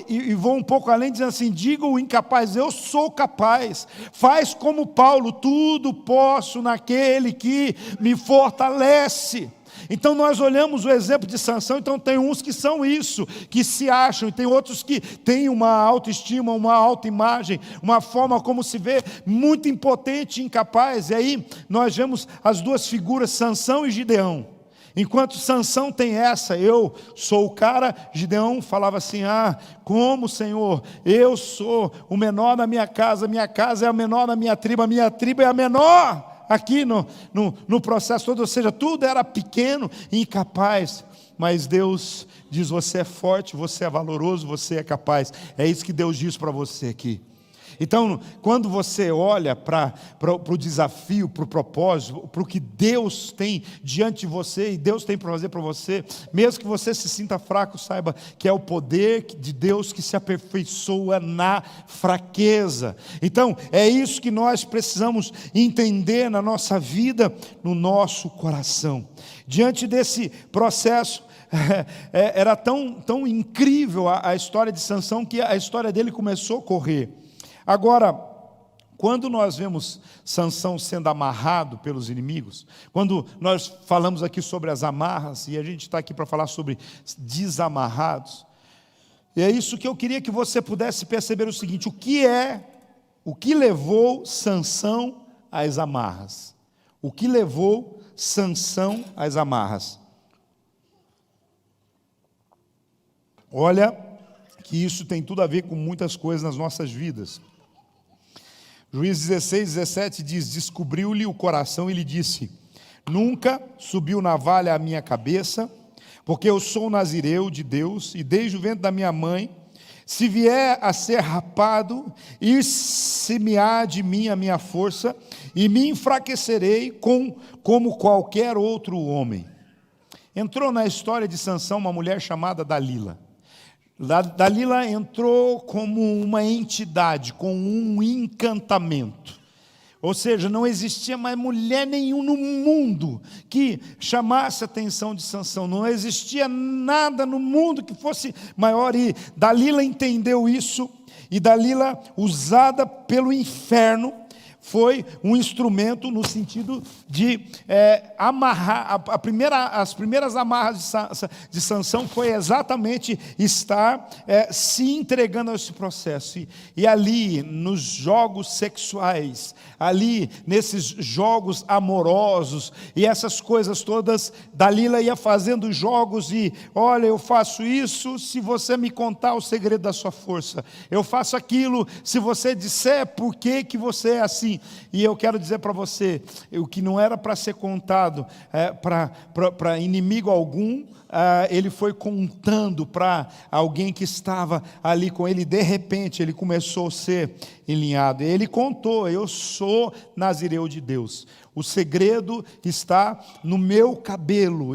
e vou um pouco além, dizendo assim: diga o incapaz, eu sou capaz. Faz como Paulo, tudo posso naquele que me fortalece. Então nós olhamos o exemplo de Sansão. Então tem uns que são isso, que se acham, e tem outros que têm uma autoestima, uma autoimagem, uma forma como se vê muito impotente e incapaz. E aí nós vemos as duas figuras, Sansão e Gideão. Enquanto Sansão tem essa, eu sou o cara, Gideão falava assim: como, Senhor, eu sou o menor da minha casa é a menor da minha tribo é a menor aqui no processo todo. Ou seja, tudo era pequeno e incapaz. Mas Deus diz: você é forte, você é valoroso, você é capaz. É isso que Deus diz para você aqui. Então, quando você olha para o desafio, para o propósito, para o que Deus tem diante de você, e Deus tem para fazer para você, mesmo que você se sinta fraco, saiba que é o poder de Deus que se aperfeiçoa na fraqueza. Então, é isso que nós precisamos entender na nossa vida, no nosso coração. Diante desse processo, era tão incrível a história de Sansão, que a história dele começou a correr. Agora, quando nós vemos Sansão sendo amarrado pelos inimigos, quando nós falamos aqui sobre as amarras, e a gente está aqui para falar sobre desamarrados, e é isso que eu queria que você pudesse perceber o seguinte: o que levou Sansão às amarras? O que levou Sansão às amarras? Olha, que isso tem tudo a ver com muitas coisas nas nossas vidas. Juízes 16, 17 diz: descobriu-lhe o coração e lhe disse: nunca subiu navalha à minha cabeça, porque eu sou nazireu de Deus, e desde o ventre da minha mãe, se vier a ser rapado, ir-se-me-á de mim a minha força, e me enfraquecerei como qualquer outro homem. Entrou na história de Sansão uma mulher chamada Dalila. Dalila entrou como uma entidade, com um encantamento. Ou seja, não existia mais mulher nenhuma no mundo que chamasse a atenção de Sansão. Não existia nada no mundo que fosse maior. E Dalila entendeu isso. E Dalila, usada pelo inferno, foi um instrumento no sentido de amarrar. As primeiras amarras de Sansão foi exatamente estar se entregando a esse processo. E ali, nos jogos sexuais, ali nesses jogos amorosos e essas coisas todas, Dalila ia fazendo jogos e, olha, eu faço isso se você me contar o segredo da sua força. Eu faço aquilo se você disser por que você é assim. E eu quero dizer para você, o que não era para ser contado para inimigo algum, ele foi contando para alguém que estava ali com ele. De repente ele começou a ser alinhado. Ele contou: eu sou nazireu de Deus. O segredo está no meu cabelo.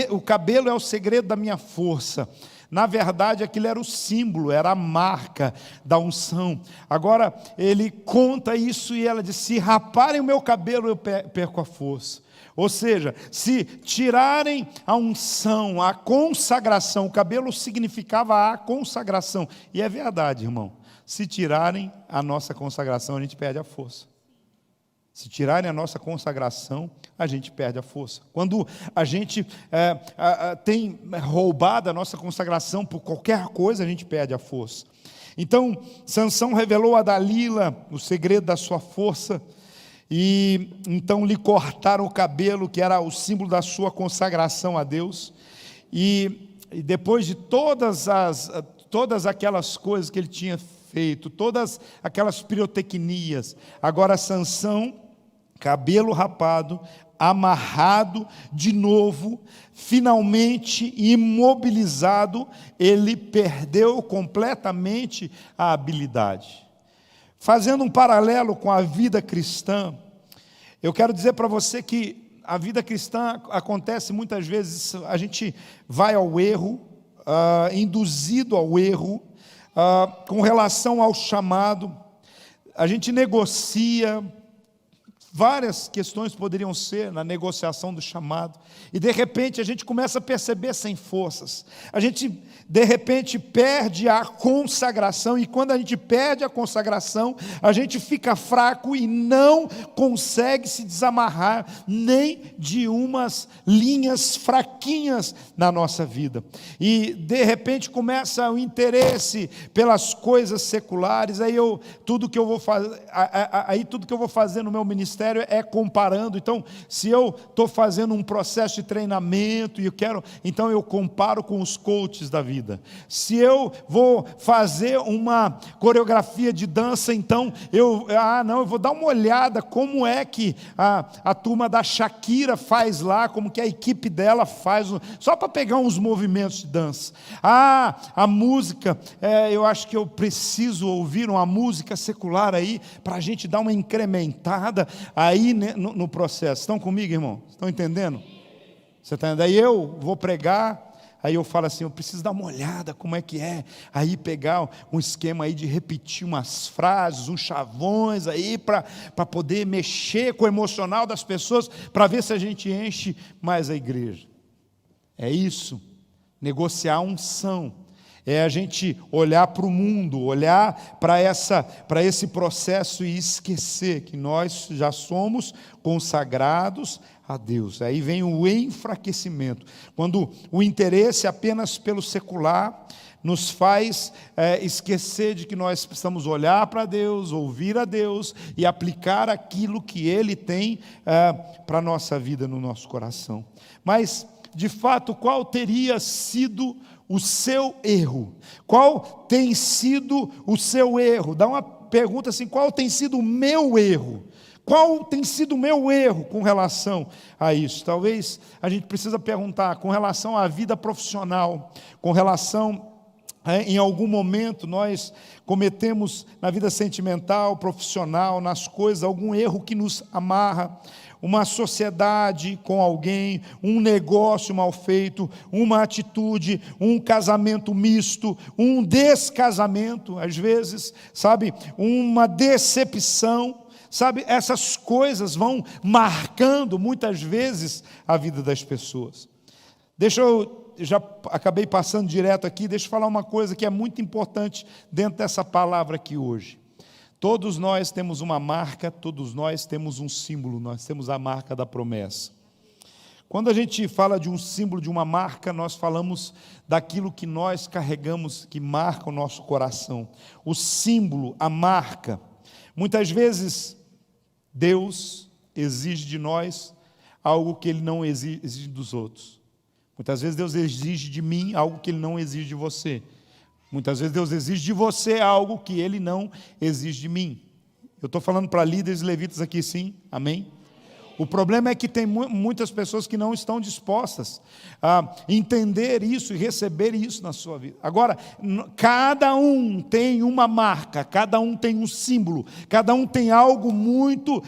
O cabelo é o segredo da minha força. Na verdade, aquilo era o símbolo, era a marca da unção. Agora, ele conta isso e ela diz: se raparem o meu cabelo, eu perco a força. Ou seja, se tirarem a unção, a consagração, o cabelo significava a consagração. E é verdade, irmão. Se tirarem a nossa consagração, a gente perde a força. Se tirarem a nossa consagração, a gente perde a força. Quando a gente tem roubado a nossa consagração por qualquer coisa, a gente perde a força. Então, Sansão revelou a Dalila o segredo da sua força, e então lhe cortaram o cabelo, que era o símbolo da sua consagração a Deus. E depois de todas aquelas coisas que ele tinha feito, todas aquelas pirotecnias, agora Sansão, cabelo rapado, amarrado de novo, finalmente imobilizado, ele perdeu completamente a habilidade. Fazendo um paralelo com a vida cristã, eu quero dizer para você que a vida cristã acontece muitas vezes, a gente vai ao erro, induzido ao erro, com relação ao chamado, a gente negocia. Várias questões poderiam ser na negociação do chamado. E de repente a gente começa a perceber sem forças. A gente de repente perde a consagração. E quando a gente perde a consagração, a gente fica fraco e não consegue se desamarrar nem de umas linhas fraquinhas na nossa vida. E de repente começa o interesse pelas coisas seculares. Aí tudo que eu vou fazer no meu ministério é comparando. Então, se eu estou fazendo um processo de treinamento e então eu comparo com os coaches da vida. Se eu vou fazer uma coreografia de dança, então eu vou dar uma olhada como é que a turma da Shakira faz lá, como que a equipe dela faz, só para pegar uns movimentos de dança. A música, eu acho que eu preciso ouvir uma música secular aí, para a gente dar uma incrementada aí no processo. Estão comigo, irmão? Estão entendendo? Você está entendendo? Aí eu vou pregar, aí eu falo assim, eu preciso dar uma olhada como é que é, aí pegar um esquema aí de repetir umas frases, uns chavões aí, para poder mexer com o emocional das pessoas, para ver se a gente enche mais a igreja. É isso, negociar unção. É a gente olhar para o mundo, olhar para esse processo e esquecer que nós já somos consagrados a Deus. Aí vem o enfraquecimento, quando o interesse apenas pelo secular nos faz esquecer de que nós precisamos olhar para Deus, ouvir a Deus e aplicar aquilo que Ele tem para a nossa vida, no nosso coração. Mas, de fato, qual teria sido o seu erro? Qual tem sido o seu erro? Dá uma pergunta assim: qual tem sido o meu erro? Qual tem sido o meu erro com relação a isso? Talvez a gente precisa perguntar com relação à vida profissional, com relação em algum momento nós cometemos na vida sentimental, profissional, nas coisas, algum erro que nos amarra, uma sociedade com alguém, um negócio mal feito, uma atitude, um casamento misto, um descasamento, às vezes, sabe, uma decepção, sabe, essas coisas vão marcando muitas vezes a vida das pessoas. Já acabei passando direto aqui, deixa eu falar uma coisa que é muito importante dentro dessa palavra aqui hoje. Todos nós temos uma marca, todos nós temos um símbolo, nós temos a marca da promessa. Quando a gente fala de um símbolo, de uma marca, nós falamos daquilo que nós carregamos, que marca o nosso coração. O símbolo, a marca. Muitas vezes, Deus exige de nós algo que Ele não exige dos outros. Muitas vezes Deus exige de mim algo que Ele não exige de você. Muitas vezes Deus exige de você algo que Ele não exige de mim. Eu estou falando para líderes levitas aqui, sim, amém? O problema é que tem muitas pessoas que não estão dispostas a entender isso e receber isso na sua vida. Agora, cada um tem uma marca, cada um tem um símbolo, cada um tem algo muito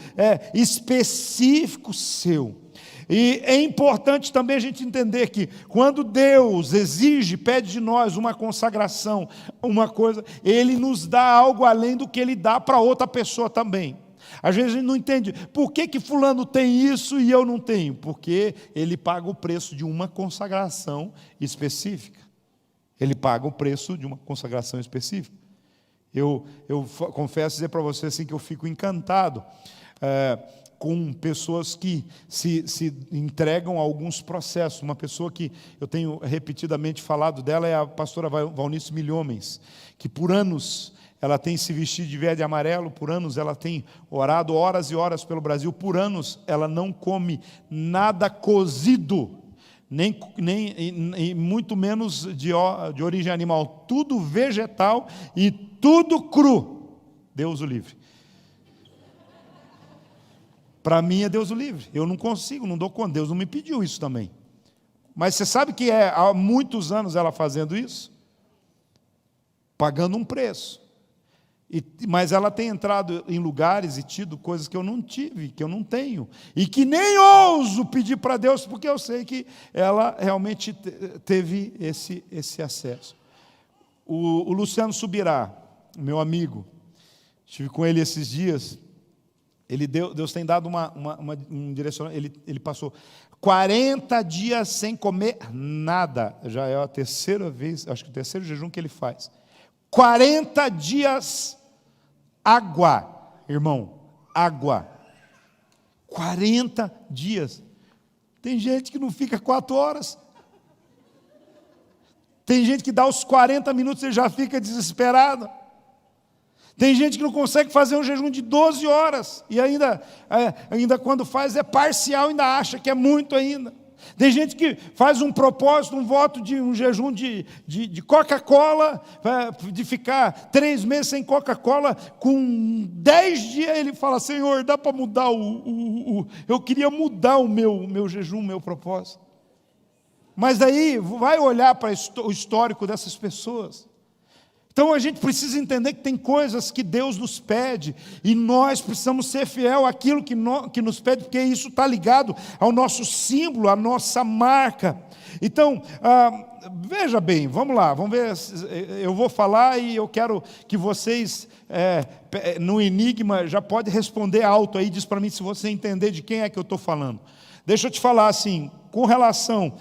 específico seu. E é importante também a gente entender que quando Deus exige, pede de nós uma consagração, uma coisa, Ele nos dá algo além do que Ele dá para outra pessoa também. Às vezes a gente não entende, por que fulano tem isso e eu não tenho? Porque ele paga o preço de uma consagração específica. Ele paga o preço de uma consagração específica. Eu confesso dizer para você assim, que eu fico encantado com pessoas que se entregam a alguns processos. Uma pessoa que eu tenho repetidamente falado dela é a pastora Valnice Milhomens, que por anos ela tem se vestido de verde e amarelo, por anos ela tem orado horas e horas pelo Brasil, por anos ela não come nada cozido, nem muito menos de origem animal, tudo vegetal e tudo cru. Deus o livre. Para mim é Deus o livre. Eu não consigo, não dou conta. Deus não me pediu isso também. Mas você sabe que há muitos anos ela fazendo isso? Pagando um preço. Mas ela tem entrado em lugares e tido coisas que eu não tive, que eu não tenho. E que nem ouso pedir para Deus, porque eu sei que ela realmente teve esse acesso. O Luciano Subirá, meu amigo, estive com ele esses dias. Deus tem dado um direcionamento. Ele passou 40 dias sem comer nada. Já é a terceira vez, acho que o terceiro jejum que ele faz. 40 dias, água, irmão, água. 40 dias. Tem gente que não fica 4 horas. Tem gente que dá os 40 minutos e já fica desesperado. Tem gente que não consegue fazer um jejum de 12 horas, e ainda quando faz é parcial, ainda acha que é muito ainda. Tem gente que faz um propósito, um voto de um jejum de Coca-Cola, de ficar 3 meses sem Coca-Cola, com 10 dias ele fala, Senhor, dá para mudar eu queria mudar o meu jejum, o meu propósito. Mas daí vai olhar para o histórico dessas pessoas. Então a gente precisa entender que tem coisas que Deus nos pede e nós precisamos ser fiel àquilo que nos pede, porque isso está ligado ao nosso símbolo, à nossa marca. Então, veja bem, vamos lá, vamos ver, eu vou falar e eu quero que vocês, no enigma, já pode responder alto aí, diz para mim se você entender de quem é que eu estou falando. Deixa eu te falar assim, com relação...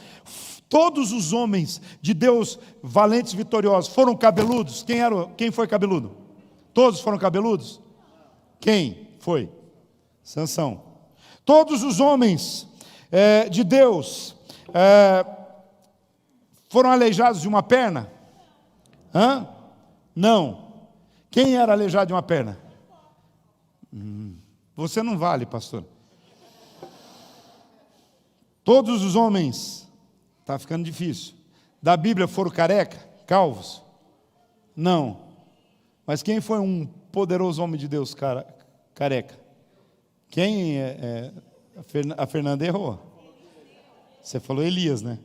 Todos os homens de Deus, valentes e vitoriosos, foram cabeludos? Quem foi cabeludo? Todos foram cabeludos? Quem foi? Sansão. Todos os homens de Deus foram aleijados de uma perna? Não. Quem era aleijado de uma perna? Você não vale, pastor. Todos os homens... Está ficando difícil. Da Bíblia foram careca, calvos? Não. Mas quem foi um poderoso homem de Deus careca? Quem a Fernanda errou. Você falou Elias, né?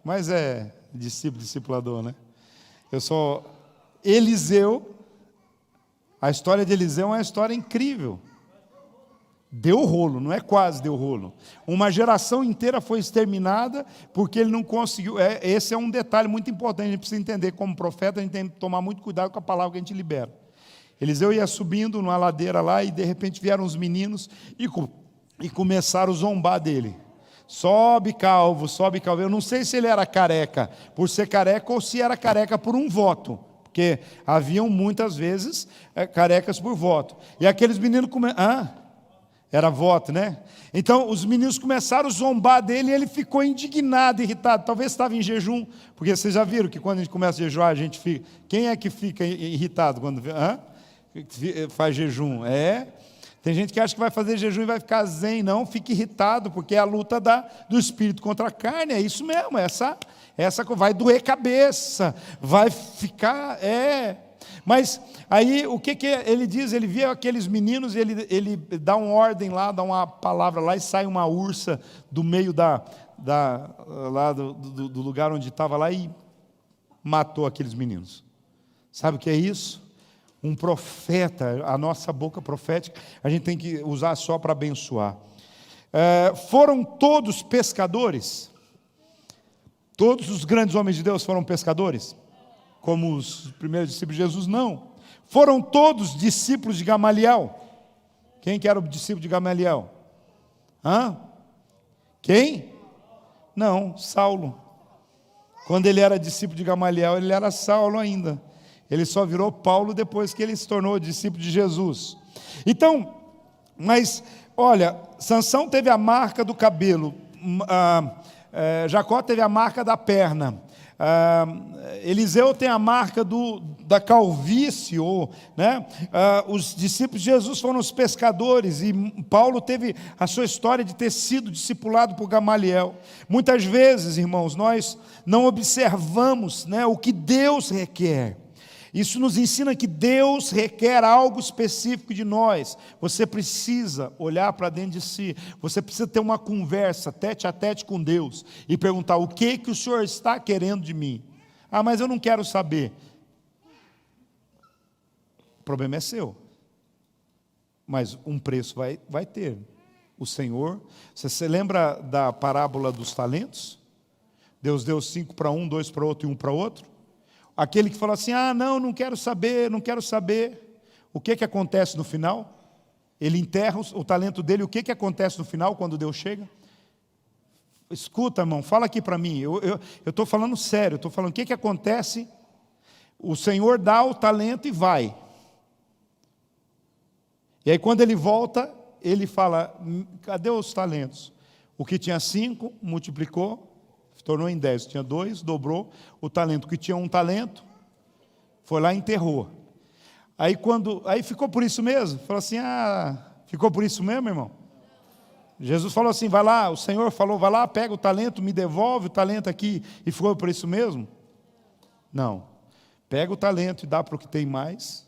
Mas discipulador, né? Eliseu, a história de Eliseu é uma história incrível. Deu rolo, não é quase deu rolo. Uma geração inteira foi exterminada porque ele não conseguiu. Esse é um detalhe muito importante, a gente precisa entender. Como profeta, a gente tem que tomar muito cuidado com a palavra que a gente libera. Eliseu ia subindo numa ladeira lá e de repente vieram os meninos e começaram a zombar dele. Sobe calvo, sobe calvo. Eu não sei se ele era careca por ser careca ou se era careca por um voto. Porque haviam muitas vezes carecas por voto. E aqueles meninos era voto, né? Então os meninos começaram a zombar dele e ele ficou indignado, irritado. Talvez estava em jejum, porque vocês já viram que quando a gente começa a jejuar, a gente fica. Quem é que fica irritado quando faz jejum? Tem gente que acha que vai fazer jejum e vai ficar zen. Não, fica irritado, porque é a luta do espírito contra a carne. É isso mesmo, essa vai doer cabeça, vai ficar. Mas aí o que ele diz? Ele via aqueles meninos, ele dá uma ordem lá, dá uma palavra lá, e sai uma ursa do meio lá do lugar onde estava lá e matou aqueles meninos. Sabe o que é isso? Um profeta, a nossa boca profética, a gente tem que usar só para abençoar. Foram todos pescadores? Todos os grandes homens de Deus foram pescadores? Como os primeiros discípulos de Jesus? Não. Foram todos discípulos de Gamaliel? Quem que era o discípulo de Gamaliel? Quem? Não, Saulo. Quando ele era discípulo de Gamaliel, ele era Saulo ainda. Ele só virou Paulo depois que ele se tornou discípulo de Jesus. Então, mas, olha, Sansão teve a marca do cabelo, Jacó teve a marca da perna, Eliseu tem a marca da calvície, né? Os discípulos de Jesus foram os pescadores, e Paulo teve a sua história de ter sido discipulado por Gamaliel. Muitas vezes, irmãos, nós não observamos, né, o que Deus requer. Isso nos ensina que Deus requer algo específico de nós. Você precisa olhar para dentro de si. Você precisa ter uma conversa tete a tete com Deus e perguntar: o que o Senhor está querendo de mim? Mas eu não quero saber. O problema é seu. Mas um preço vai ter. O Senhor, você lembra da parábola dos talentos? Deus deu 5 para um, 2 para outro e 1 para outro. Aquele que falou assim: não quero saber, não quero saber. O que acontece no final? Ele enterra o talento dele. O que acontece no final, quando Deus chega? Escuta, irmão, fala aqui para mim. Eu estou falando sério, eu estou falando o que acontece. O Senhor dá o talento e vai. E aí quando ele volta, ele fala: cadê os talentos? O que tinha 5, multiplicou, tornou em 10, tinha 2, dobrou. O talento que tinha 1 talento, foi lá e enterrou. Aí ficou por isso mesmo? Falou assim: ficou por isso mesmo, irmão? Jesus falou assim: vai lá, o Senhor falou: vai lá, pega o talento, me devolve o talento aqui, e ficou por isso mesmo? Não. Pega o talento e dá para o que tem mais,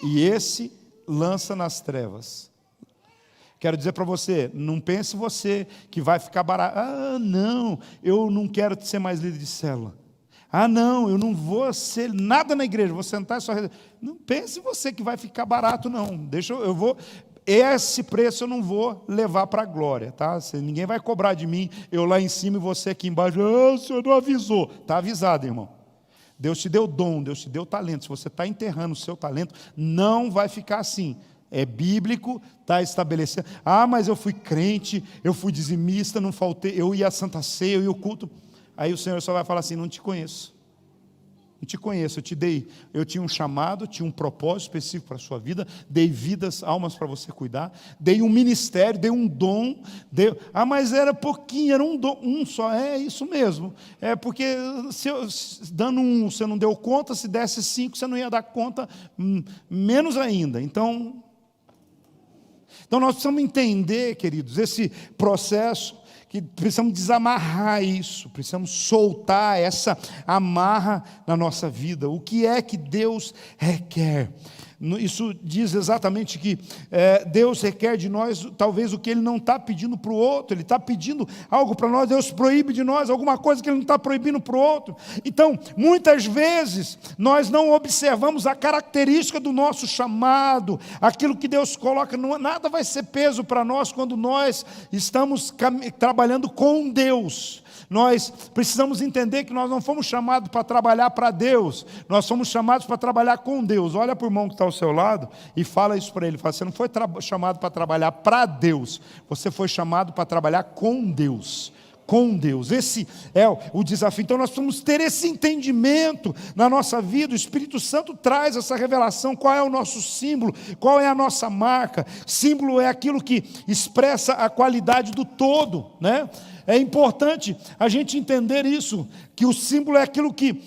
e esse lança nas trevas. Quero dizer para você, não pense você que vai ficar barato. Não, eu não quero ser mais líder de célula. Não, eu não vou ser nada na igreja, vou sentar e só... Não pense você que vai ficar barato, não. Esse preço eu não vou levar para a glória, tá? Ninguém vai cobrar de mim, eu lá em cima e você aqui embaixo. O senhor não avisou. Está avisado, irmão. Deus te deu dom, Deus te deu talento. Se você está enterrando o seu talento, não vai ficar assim. É bíblico, está estabelecendo. Mas eu fui crente, eu fui dizimista, não faltei, eu ia à Santa Ceia, eu ia ao culto. Aí o Senhor só vai falar assim: não te conheço. Não te conheço, eu tinha um chamado, tinha um propósito específico para a sua vida, dei vidas, almas para você cuidar, dei um ministério, dei um dom, mas era pouquinho, era um dom, um só, isso mesmo. Porque dando 1, você não deu conta, se desse 5, você não ia dar conta, menos ainda. Então nós precisamos entender, queridos, esse processo, que precisamos desamarrar isso, precisamos soltar essa amarra na nossa vida. O que é que Deus requer? Isso diz exatamente que Deus requer de nós talvez o que Ele não está pedindo para o outro. Ele está pedindo algo para nós, Deus proíbe de nós alguma coisa que Ele não está proibindo para o outro. Então, muitas vezes, nós não observamos a característica do nosso chamado, aquilo que Deus coloca, nada vai ser peso para nós quando nós estamos trabalhando com Deus. Nós precisamos entender que nós não fomos chamados para trabalhar para Deus, nós somos chamados para trabalhar com Deus. Olha para o irmão que está ao seu lado e fala isso para ele. Fala, você não foi chamado para trabalhar para Deus, você foi chamado para trabalhar com Deus. Com Deus, esse é o desafio. Então nós precisamos ter esse entendimento na nossa vida. O Espírito Santo traz essa revelação. Qual é o nosso símbolo? Qual é a nossa marca? Símbolo é aquilo que expressa a qualidade do todo, né? É importante a gente entender isso, que o símbolo é aquilo que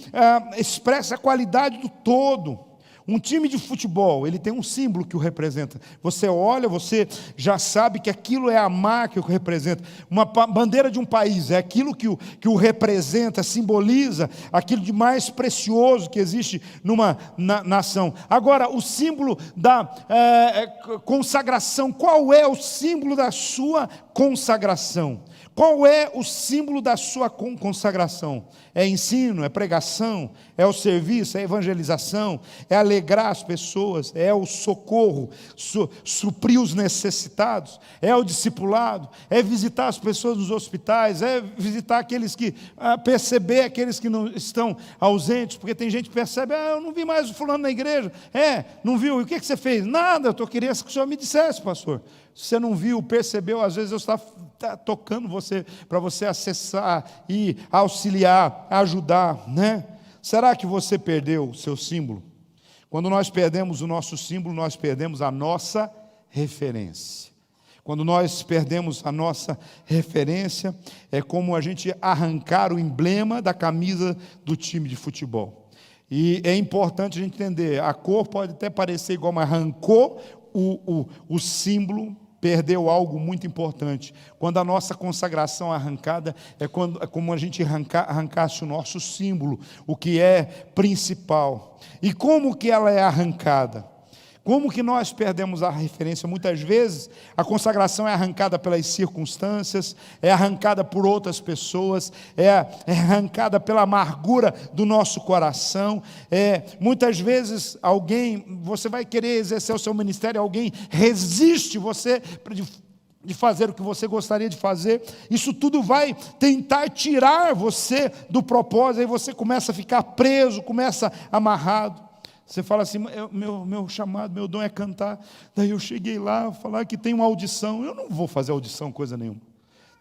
expressa a qualidade do todo. Um time de futebol, ele tem um símbolo que o representa. Você olha, você já sabe que aquilo é a marca que o representa. Uma bandeira de um país é aquilo que o representa, simboliza aquilo de mais precioso que existe numa nação. Agora, o símbolo da consagração, qual é o símbolo da sua consagração? Qual é o símbolo da sua consagração? É ensino, é pregação, é o serviço, é a evangelização, é alegrar as pessoas, é o socorro, suprir os necessitados, é o discipulado, é visitar as pessoas nos hospitais, é visitar aqueles que, perceber aqueles que não estão ausentes, porque tem gente que percebe, eu não vi mais o fulano na igreja, não viu, e o que você fez? Nada, eu queria que o senhor me dissesse, pastor. Se você não viu, percebeu, às vezes eu estava tocando você, para você acessar e auxiliar, ajudar, né? Será que você perdeu o seu símbolo? Quando nós perdemos o nosso símbolo, nós perdemos a nossa referência. Quando nós perdemos a nossa referência, é como a gente arrancar o emblema da camisa do time de futebol. E é importante a gente entender, a cor pode até parecer igual, mas arrancou o símbolo, perdeu algo muito importante. Quando a nossa consagração é arrancada, é como a gente arrancasse o nosso símbolo, o que é principal. E como que ela é arrancada? Como que nós perdemos a referência? Muitas vezes a consagração é arrancada pelas circunstâncias, é arrancada por outras pessoas, é arrancada pela amargura do nosso coração. Muitas vezes você vai querer exercer o seu ministério, alguém resiste você de fazer o que você gostaria de fazer. Isso tudo vai tentar tirar você do propósito, aí você começa a ficar preso, começa amarrado. Você fala assim, meu chamado, meu dom é cantar. Daí eu cheguei lá, falar que tem uma audição. Eu não vou fazer audição, coisa nenhuma.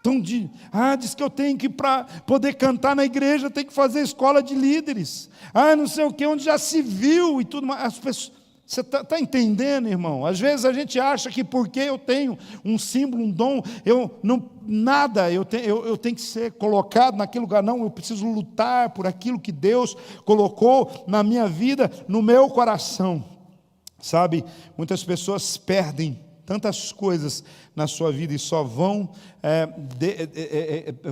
Então, diz que eu tenho que, para poder cantar na igreja, tem que fazer escola de líderes. Não sei o que, onde já se viu e tudo mais. As pessoas, você está entendendo, irmão? Às vezes a gente acha que porque eu tenho um símbolo, um dom, eu tenho que ser colocado naquele lugar. Não, eu preciso lutar por aquilo que Deus colocou na minha vida, no meu coração. Sabe, muitas pessoas perdem tantas coisas na sua vida e só vão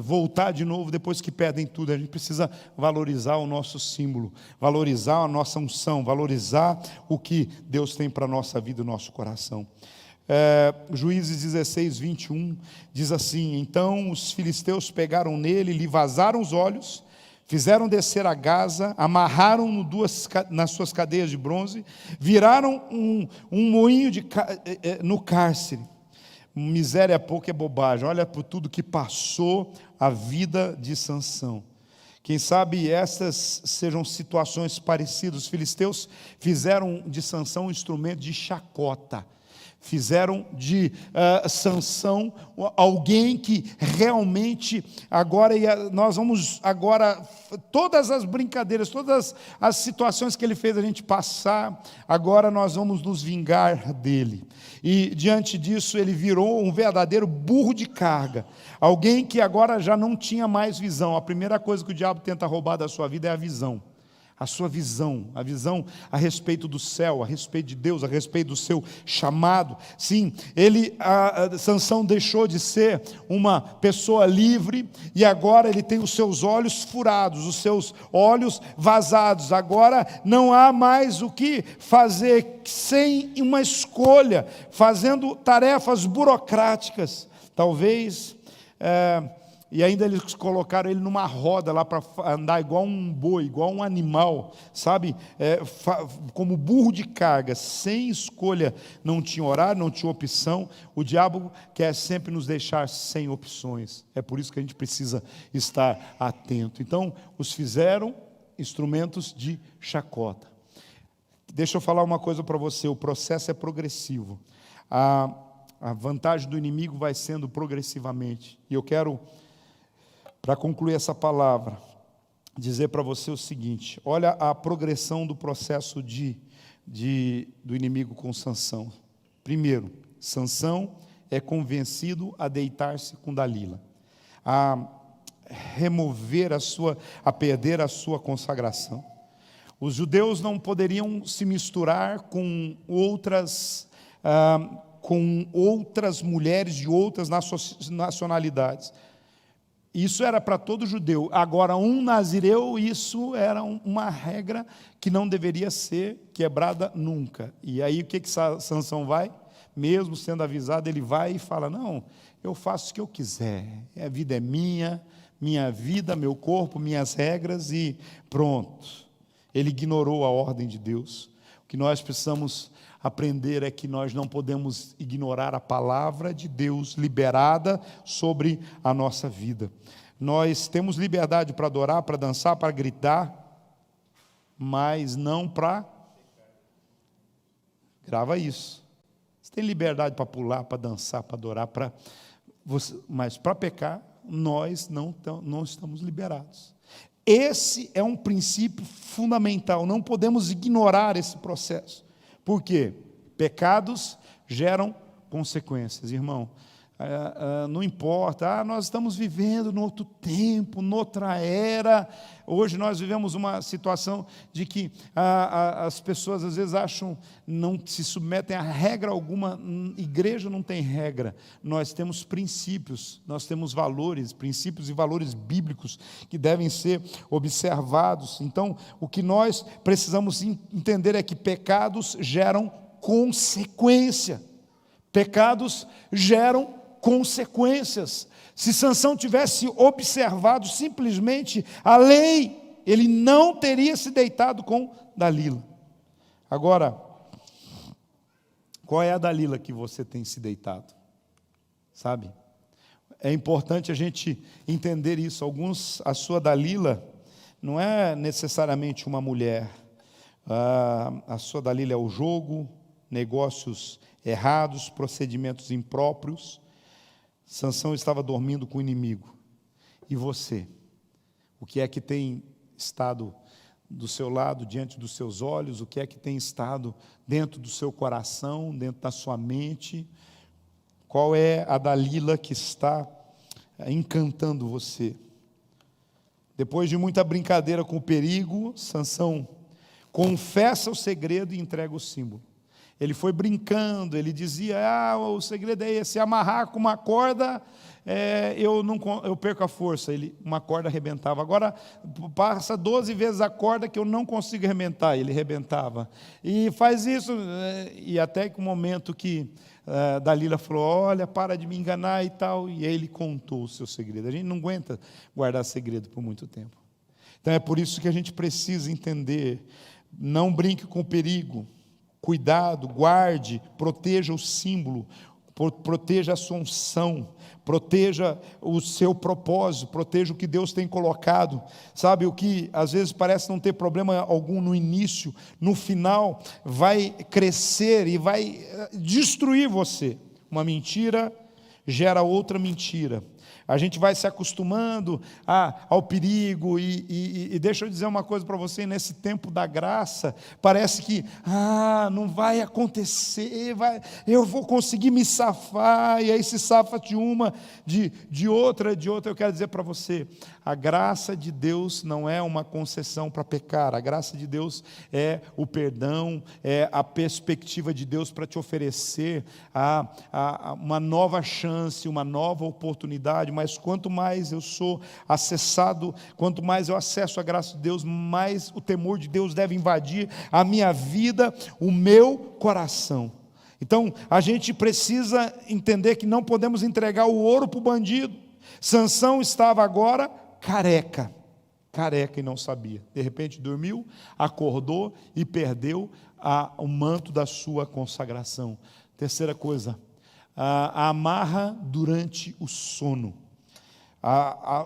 voltar de novo depois que perdem tudo. A gente precisa valorizar o nosso símbolo, valorizar a nossa unção, valorizar o que Deus tem para a nossa vida e o nosso coração. Juízes 16, 21 diz assim: então os filisteus pegaram nele, lhe vazaram os olhos, fizeram descer a Gaza, amarraram-no nas suas cadeias de bronze, viraram um moinho no cárcere. Miséria pouco é bobagem. Olha por tudo que passou a vida de Sansão. Quem sabe essas sejam situações parecidas. Os filisteus fizeram de Sansão um instrumento de chacota. Fizeram de Sansão alguém que realmente nós vamos todas as brincadeiras, todas as situações que ele fez a gente passar, agora nós vamos nos vingar dele. E diante disso ele virou um verdadeiro burro de carga, alguém que agora já não tinha mais visão. A primeira coisa que o diabo tenta roubar da sua vida é a visão. a sua visão, a visão a respeito do céu, a respeito de Deus, a respeito do seu chamado. Sim, Sansão deixou de ser uma pessoa livre e agora ele tem os seus olhos furados, os seus olhos vazados. Agora não há mais o que fazer sem uma escolha, fazendo tarefas burocráticas. Talvez... E ainda eles colocaram ele numa roda lá para andar igual um boi, igual um animal, sabe? Como burro de carga, sem escolha, não tinha horário, não tinha opção. O diabo quer sempre nos deixar sem opções. É por isso que a gente precisa estar atento. Então, os fizeram instrumentos de chacota. Deixa eu falar uma coisa para você, o processo é progressivo. A vantagem do inimigo vai sendo progressivamente. E eu quero... Para concluir essa palavra, dizer para você o seguinte: olha a progressão do processo do inimigo com Sansão. Primeiro, Sansão é convencido a deitar-se com Dalila, a perder a sua consagração. Os judeus não poderiam se misturar com outras mulheres de outras nacionalidades. Isso era para todo judeu. Agora, um nazireu, isso era uma regra que não deveria ser quebrada nunca. E aí, o que Sansão vai? Mesmo sendo avisado, ele vai e fala: não, eu faço o que eu quiser. A vida é minha vida, meu corpo, minhas regras e pronto. Ele ignorou a ordem de Deus. O que nós precisamos aprender é que nós não podemos ignorar a palavra de Deus liberada sobre a nossa vida. Nós temos liberdade para adorar, para dançar, para gritar, mas não para... Grava isso. Você tem liberdade para pular, para dançar, para adorar, mas para pecar, nós não estamos liberados. Esse é um princípio fundamental, não podemos ignorar esse processo. Por quê? Pecados geram consequências, irmão. Não importa, nós estamos vivendo em outro tempo, noutra era. Hoje nós vivemos uma situação de que as pessoas às vezes não se submetem a regra alguma. Igreja não tem regra, nós temos princípios, nós temos valores, princípios e valores bíblicos que devem ser observados. Então, o que nós precisamos entender é que pecados geram consequência. Pecados geram consequências. Se Sansão tivesse observado simplesmente a lei, ele não teria se deitado com Dalila. Agora, qual é a Dalila que você tem se deitado? Sabe? É importante a gente entender isso. A sua Dalila não é necessariamente uma mulher. A sua Dalila é o jogo, negócios errados, procedimentos impróprios. Sansão estava dormindo com o inimigo. E você? O que é que tem estado do seu lado, diante dos seus olhos? O que é que tem estado dentro do seu coração, dentro da sua mente? Qual é a Dalila que está encantando você? Depois de muita brincadeira com o perigo, Sansão confessa o segredo e entrega o símbolo. Ele foi brincando, ele dizia: o segredo é esse, amarrar com uma corda, eu perco a força. Uma corda arrebentava. Agora, passa 12 vezes a corda que eu não consigo arrebentar. Ele arrebentava. E faz isso, e até que o momento que Dalila falou: olha, para de me enganar e tal, e aí ele contou o seu segredo. A gente não aguenta guardar segredo por muito tempo. Então é por isso que a gente precisa entender, não brinque com o perigo. Cuidado, guarde, proteja o símbolo, proteja a sua unção, proteja o seu propósito, proteja o que Deus tem colocado. Sabe, o que às vezes parece não ter problema algum no início, no final vai crescer e vai destruir você. Uma mentira gera outra mentira. a gente vai se acostumando ao perigo, e deixa eu dizer uma coisa para você, nesse tempo da graça, parece que, não vai acontecer, eu vou conseguir me safar, e aí se safa de uma, de outra, eu quero dizer para você, a graça de Deus não é uma concessão para pecar, a graça de Deus é o perdão, é a perspectiva de Deus para te oferecer uma nova chance, uma nova oportunidade, mas quanto mais eu sou acessado, quanto mais eu acesso a graça de Deus, mais o temor de Deus deve invadir a minha vida, o meu coração. Então, a gente precisa entender que não podemos entregar o ouro para o bandido. Sansão estava agora careca e não sabia. De repente dormiu, acordou e perdeu o manto da sua consagração. Terceira coisa, a amarra durante o sono.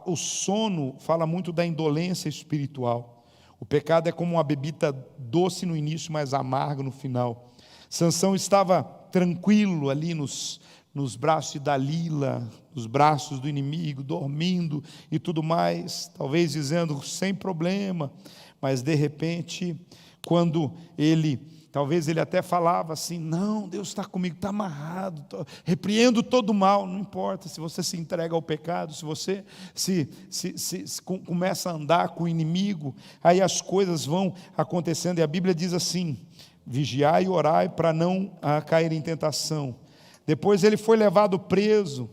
O sono fala muito da indolência espiritual. O pecado é como uma bebida doce no início, mas amarga no final. Sansão estava tranquilo ali nos braços de Dalila, nos braços do inimigo, dormindo e tudo mais, talvez dizendo, sem problema, mas de repente, quando talvez ele até falava assim, não, Deus está comigo, está amarrado, repreendo todo o mal, não importa se você se entrega ao pecado, se você se começa a andar com o inimigo, aí as coisas vão acontecendo, e a Bíblia diz assim, vigiai e orai para não cair em tentação. Depois ele foi levado preso,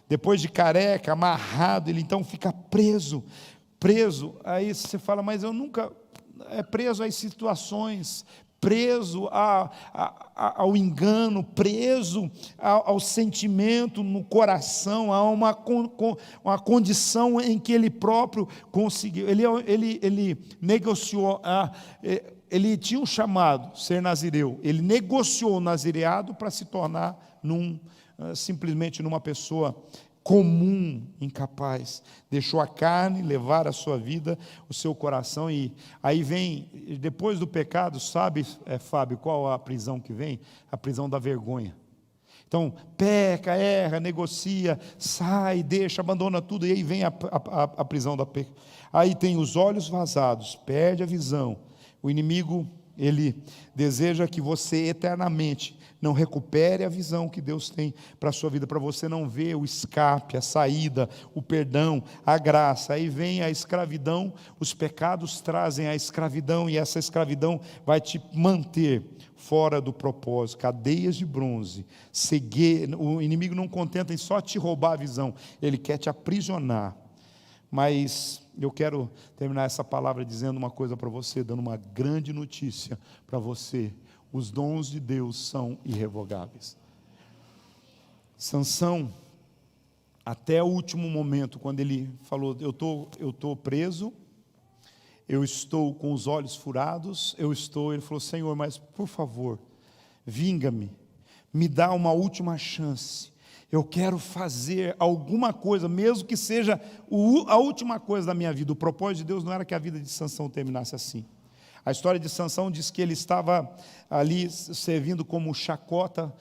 depois de careca, amarrado, ele então fica preso, aí você fala, mas eu nunca, preso às situações, preso ao engano, preso ao sentimento no coração, a uma condição em que ele próprio conseguiu, ele negociou, ele tinha um chamado, ser nazireu, ele negociou o nazireado para se tornar simplesmente numa pessoa comum, incapaz, deixou a carne levar a sua vida, o seu coração, e aí vem, depois do pecado, sabe, Fábio, qual a prisão que vem? A prisão da vergonha. Então, peca, erra, negocia, sai, deixa, abandona tudo, e aí vem a prisão da peca. Aí tem os olhos vazados, perde a visão, o inimigo, ele deseja que você eternamente não recupere a visão que Deus tem para a sua vida, para você não ver o escape, a saída, o perdão, a graça. Aí vem a escravidão, os pecados trazem a escravidão, e essa escravidão vai te manter fora do propósito, cadeias de bronze, cegueira. O inimigo não contenta em só te roubar a visão, ele quer te aprisionar. Mas eu quero terminar essa palavra dizendo uma coisa para você, dando uma grande notícia para você. Os dons de Deus são irrevogáveis. Sansão, até o último momento, quando ele falou, eu estou preso, eu estou com os olhos furados, ele falou, Senhor, mas por favor, vinga-me, me dá uma última chance, eu quero fazer alguma coisa, mesmo que seja a última coisa da minha vida. O propósito de Deus não era que a vida de Sansão terminasse assim. A história de Sansão diz que ele estava ali servindo como chacota,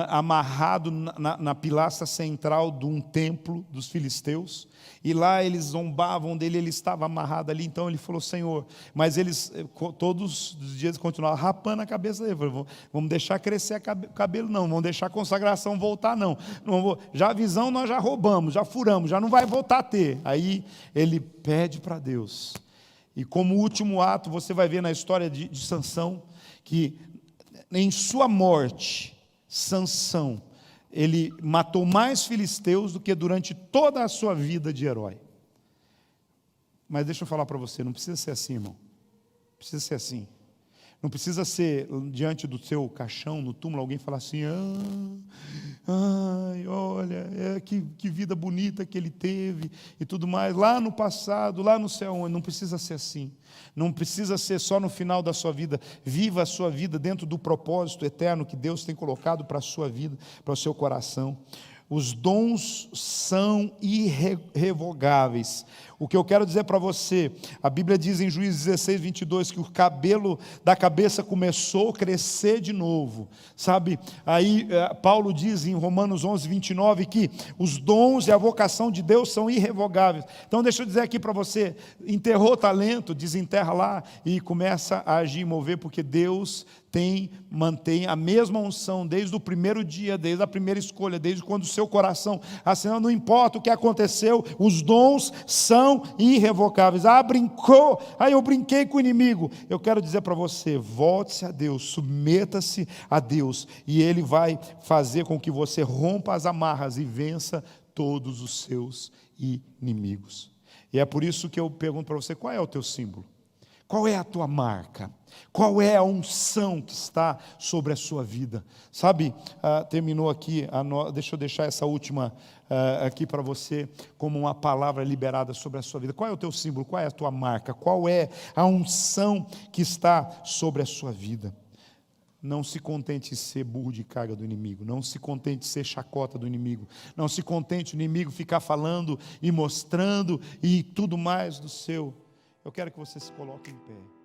amarrado na pilastra central de um templo dos filisteus, e lá eles zombavam dele, ele estava amarrado ali. Então ele falou, Senhor, mas eles todos os dias continuavam rapando a cabeça dele, vamos deixar crescer o cabelo não, vamos deixar a consagração voltar não, já a visão nós já roubamos, já furamos, já não vai voltar a ter. Aí ele pede para Deus. E como último ato, você vai ver na história de Sansão, que em sua morte, Sansão, ele matou mais filisteus do que durante toda a sua vida de herói. Mas deixa eu falar para você, não precisa ser assim, irmão. Não precisa ser assim. Não precisa ser diante do seu caixão, no túmulo, alguém falar assim, olha, que vida bonita que ele teve e tudo mais, lá no passado, lá no céu. Não precisa ser assim. Não precisa ser só no final da sua vida. Viva a sua vida dentro do propósito eterno que Deus tem colocado para a sua vida, para o seu coração. Os dons são irrevogáveis. O que eu quero dizer para você, a Bíblia diz em Juízes 16, 22, que o cabelo da cabeça começou a crescer de novo, sabe? Aí Paulo diz em Romanos 11, 29, que os dons e a vocação de Deus são irrevogáveis. Então deixa eu dizer aqui para você, enterrou talento, desenterra lá e começa a agir e mover, porque Deus mantém a mesma unção desde o primeiro dia, desde a primeira escolha, desde quando o seu coração assinou, não importa o que aconteceu, os dons são irrevogáveis. Brincou, eu brinquei com o inimigo. Eu quero dizer para você, volte-se a Deus, submeta-se a Deus, e Ele vai fazer com que você rompa as amarras e vença todos os seus inimigos. E é por isso que eu pergunto para você, qual é o teu símbolo? Qual é a tua marca? Qual é a unção que está sobre a sua vida? Sabe, terminou aqui, deixa eu deixar essa última aqui para você, como uma palavra liberada sobre a sua vida. Qual é o teu símbolo? Qual é a tua marca? Qual é a unção que está sobre a sua vida? Não se contente em ser burro de carga do inimigo. Não se contente em ser chacota do inimigo. Não se contente o inimigo ficar falando e mostrando e tudo mais do seu. Eu quero que você se coloque em pé.